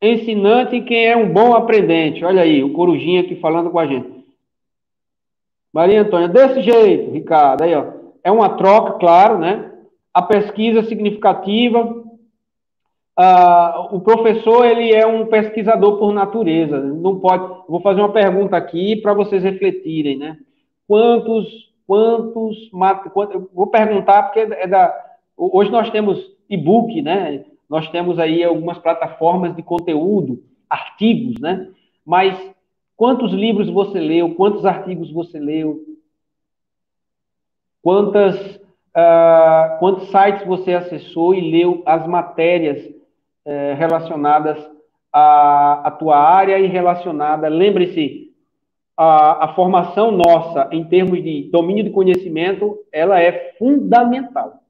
ensinante quem é um bom aprendente. Olha aí, o Corujinha aqui falando com a gente. Maria Antônia, desse jeito, Ricardo, aí, ó. É uma troca, claro, né? A pesquisa significativa. O professor, ele é um pesquisador por natureza. Não pode. Vou fazer uma pergunta aqui para vocês refletirem, né? Vou perguntar porque hoje nós temos e-book, né? Nós temos aí algumas plataformas de conteúdo, artigos, né? Mas quantos livros você leu? Quantos artigos você leu? Quantos sites você acessou e leu as matérias relacionadas à tua área e relacionada. Lembre-se, a formação nossa em termos de domínio de conhecimento, ela é fundamental.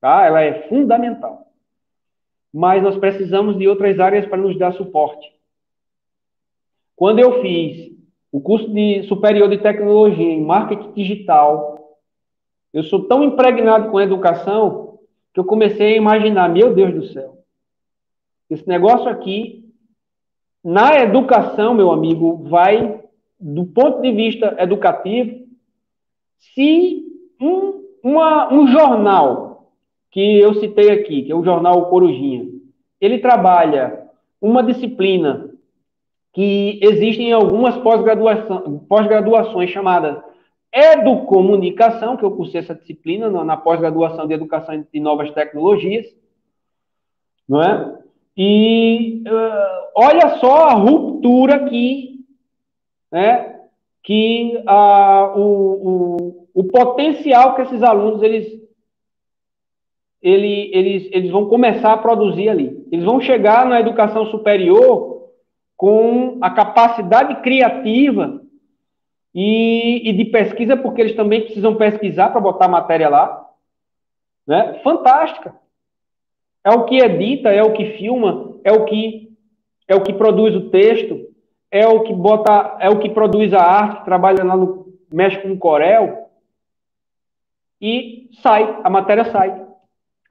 Tá? Ela é fundamental. Mas nós precisamos de outras áreas para nos dar suporte. Quando eu fiz o curso superior de tecnologia em marketing digital, eu sou tão impregnado com a educação que eu comecei a imaginar, meu Deus do céu, esse negócio aqui, na educação, meu amigo, vai, do ponto de vista educativo, se um jornal que eu citei aqui, que é o jornal Corujinha, ele trabalha uma disciplina que existe em algumas pós-graduações chamadas Educomunicação, que eu cursei essa disciplina na pós-graduação de Educação de Novas Tecnologias, não é? E olha só a ruptura o potencial que esses alunos eles vão começar a produzir ali. Eles vão chegar na educação superior com a capacidade criativa e de pesquisa, porque eles também precisam pesquisar para botar matéria lá, né? Fantástica. É o que edita, é o que filma, é o que produz o texto, é o que produz a arte, trabalha lá mexe com o Corel e a matéria sai.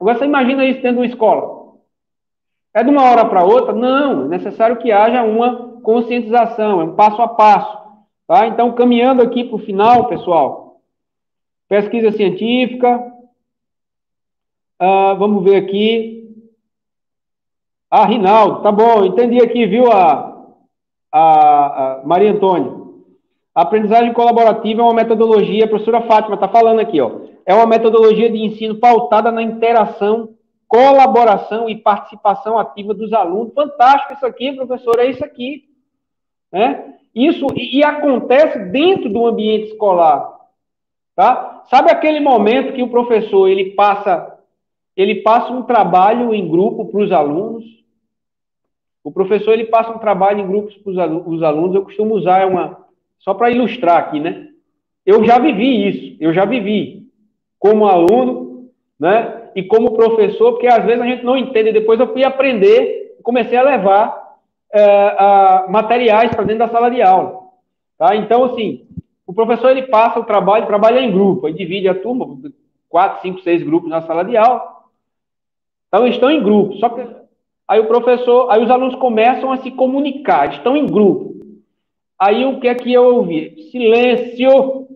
Agora você imagina isso dentro de uma escola. É de uma hora para outra? Não, é necessário que haja uma conscientização, é um passo a passo. Tá? Então, caminhando aqui para o final, pessoal, pesquisa científica, vamos ver aqui. Rinaldo, tá bom, entendi aqui, viu, a Maria Antônia. A aprendizagem colaborativa é uma metodologia, a professora Fátima está falando aqui, ó, é uma metodologia de ensino pautada na interação, colaboração e participação ativa dos alunos. Fantástico isso aqui, professor, é isso aqui. Né? Isso, e acontece dentro do ambiente escolar. Tá? Sabe aquele momento que o professor ele passa um trabalho em grupo para os alunos? O professor ele passa um trabalho em grupos para os alunos. Eu costumo usar só para ilustrar aqui, né? Eu já vivi isso, eu já vivi como aluno, né? E como professor, porque às vezes a gente não entende. Depois eu fui aprender, comecei a levar materiais para dentro da sala de aula, tá? Então, assim, o professor ele passa o trabalho, trabalha em grupo, aí divide a turma, 4, 5, 6 grupos na sala de aula. Então, estão em grupo. Só que aí os alunos começam a se comunicar, estão em grupo. Aí o que é que eu ouvi? Silêncio!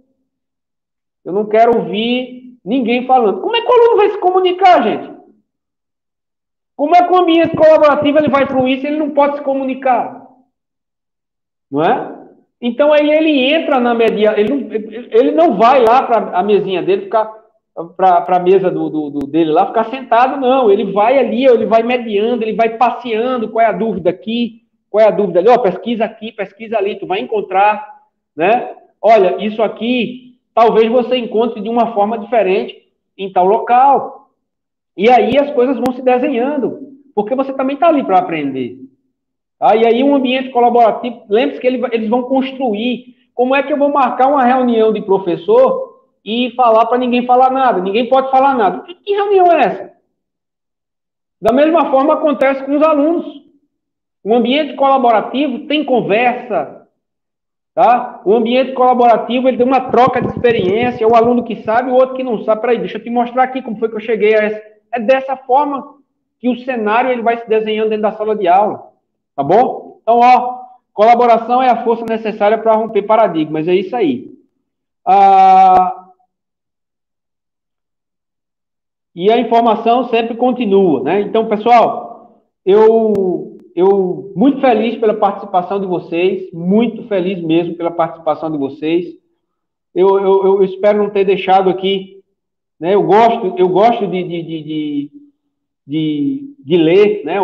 Eu não quero ouvir ninguém falando. Como é que o aluno vai se comunicar, gente? Como é que o ambiente colaborativo ele vai fluir se ele não pode se comunicar? Não é? Então aí ele entra na media, ele não vai lá para a mesinha dele ficar para a mesa dele lá ficar sentado, não. Ele vai ali, ele vai mediando, ele vai passeando. Qual é a dúvida aqui? Qual é a dúvida ali? Pesquisa aqui, pesquisa ali, tu vai encontrar, né? Olha, isso aqui talvez você encontre de uma forma diferente em tal local. E aí as coisas vão se desenhando, porque você também está ali para aprender. E aí um ambiente colaborativo, lembre-se que eles vão construir. Como é que eu vou marcar uma reunião de professor e falar para ninguém falar nada? Ninguém pode falar nada. Que reunião é essa? Da mesma forma acontece com os alunos. O ambiente colaborativo tem conversa, tá? O ambiente colaborativo ele tem uma troca de experiência, o aluno que sabe, o outro que não sabe. Peraí, deixa eu te mostrar aqui como foi que eu cheguei a essa. É dessa forma que o cenário ele vai se desenhando dentro da sala de aula, tá bom? Então, colaboração é a força necessária para romper paradigmas, é isso aí. E a informação sempre continua, né? Então, pessoal, eu muito feliz pela participação de vocês, muito feliz mesmo pela participação de vocês. Eu espero não ter deixado aqui, né? Eu gosto de ler, né?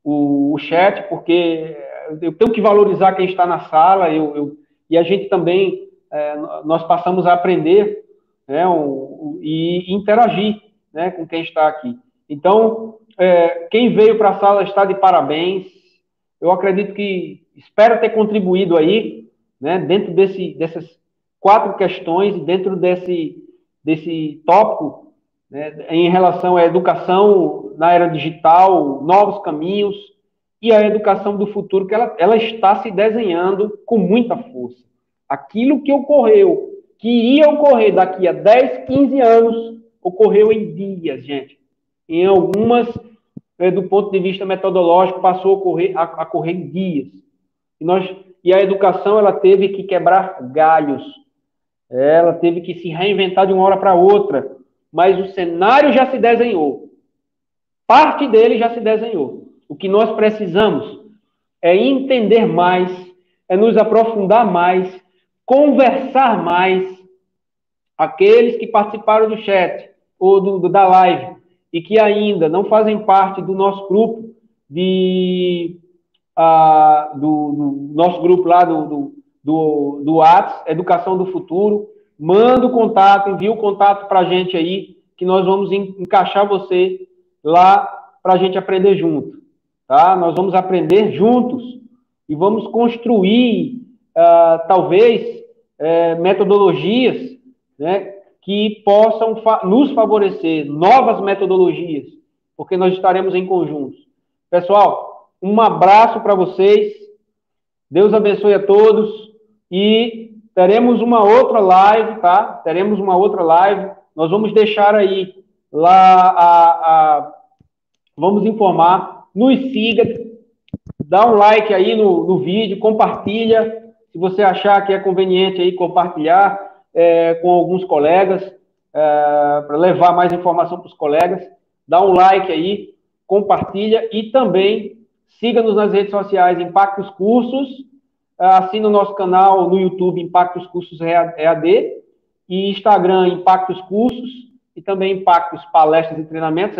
O chat, porque eu tenho que valorizar quem está na sala, e a gente também, nós passamos a aprender, né, e interagir, né, com quem está aqui. Então, quem veio para a sala está de parabéns. Eu acredito que, espero ter contribuído aí, né, dentro dessas 4 questões, dentro desse tópico, né, em relação à educação na era digital, novos caminhos, e a educação do futuro, que ela está se desenhando com muita força. Aquilo que ocorreu, que iria ocorrer daqui a 10, 15 anos, ocorreu em dias, gente. Em algumas, do ponto de vista metodológico, passou a ocorrer em dias. E a educação ela teve que quebrar galhos, ela teve que se reinventar de uma hora para outra, mas o cenário já se desenhou. Parte dele já se desenhou. O que nós precisamos é entender mais, é nos aprofundar mais, conversar mais. Aqueles que participaram do chat ou da live e que ainda não fazem parte do nosso grupo do nosso grupo lá do Whats, Educação do Futuro, manda o contato, envia o contato para a gente aí, que nós vamos encaixar você lá para a gente aprender junto, tá? Nós vamos aprender juntos e vamos construir, talvez, metodologias, né, que possam nos favorecer, novas metodologias, porque nós estaremos em conjunto. Pessoal, um abraço para vocês, Deus abençoe a todos e teremos uma outra live, tá? Teremos uma outra live, nós vamos deixar aí lá, vamos informar, nos siga, dá um like aí no vídeo, compartilha, se você achar que é conveniente aí compartilhar com alguns colegas, para levar mais informação para os colegas, dá um like aí, compartilha e também siga-nos nas redes sociais Impactos Cursos, assina o nosso canal no YouTube Impactos Cursos EAD e Instagram Impactos Cursos e também Impactos Palestras e Treinamentos,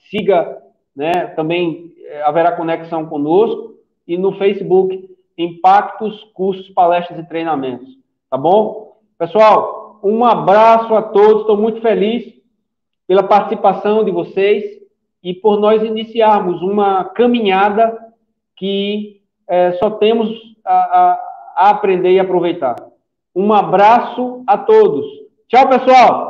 siga, né, também haverá conexão conosco, e no Facebook Impactos Cursos, Palestras e Treinamentos, tá bom? Pessoal, um abraço a todos, estou muito feliz pela participação de vocês e por nós iniciarmos uma caminhada que só temos a aprender e aproveitar. Um abraço a todos. Tchau, pessoal!